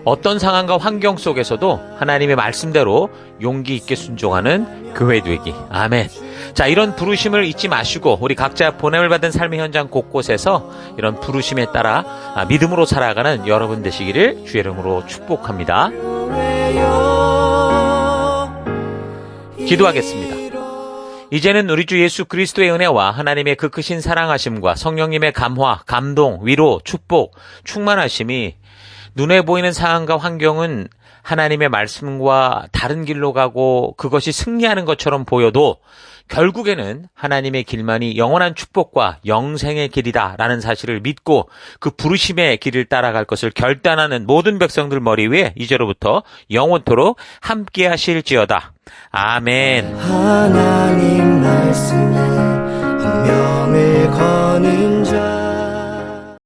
어떤 상황과 환경 속에서도 하나님의 말씀대로 용기 있게 순종하는 교회 되기. 아멘. 자, 이런 부르심을 잊지 마시고 우리 각자 보냄을 받은 삶의 현장 곳곳에서 이런 부르심에 따라 믿음으로 살아가는 여러분 되시기를 주의 이름으로 축복합니다. 기도하겠습니다. 이제는 우리 주 예수 그리스도의 은혜와 하나님의 그 크신 사랑하심과 성령님의 감화, 감동, 위로, 축복, 충만하심이 눈에 보이는 상황과 환경은 하나님의 말씀과 다른 길로 가고 그것이 승리하는 것처럼 보여도 결국에는 하나님의 길만이 영원한 축복과 영생의 길이다라는 사실을 믿고 그 부르심의 길을 따라갈 것을 결단하는 모든 백성들 머리 위에 이제로부터 영원토록 함께 하실지어다. 아멘. 하나님 말씀이 운명을 거는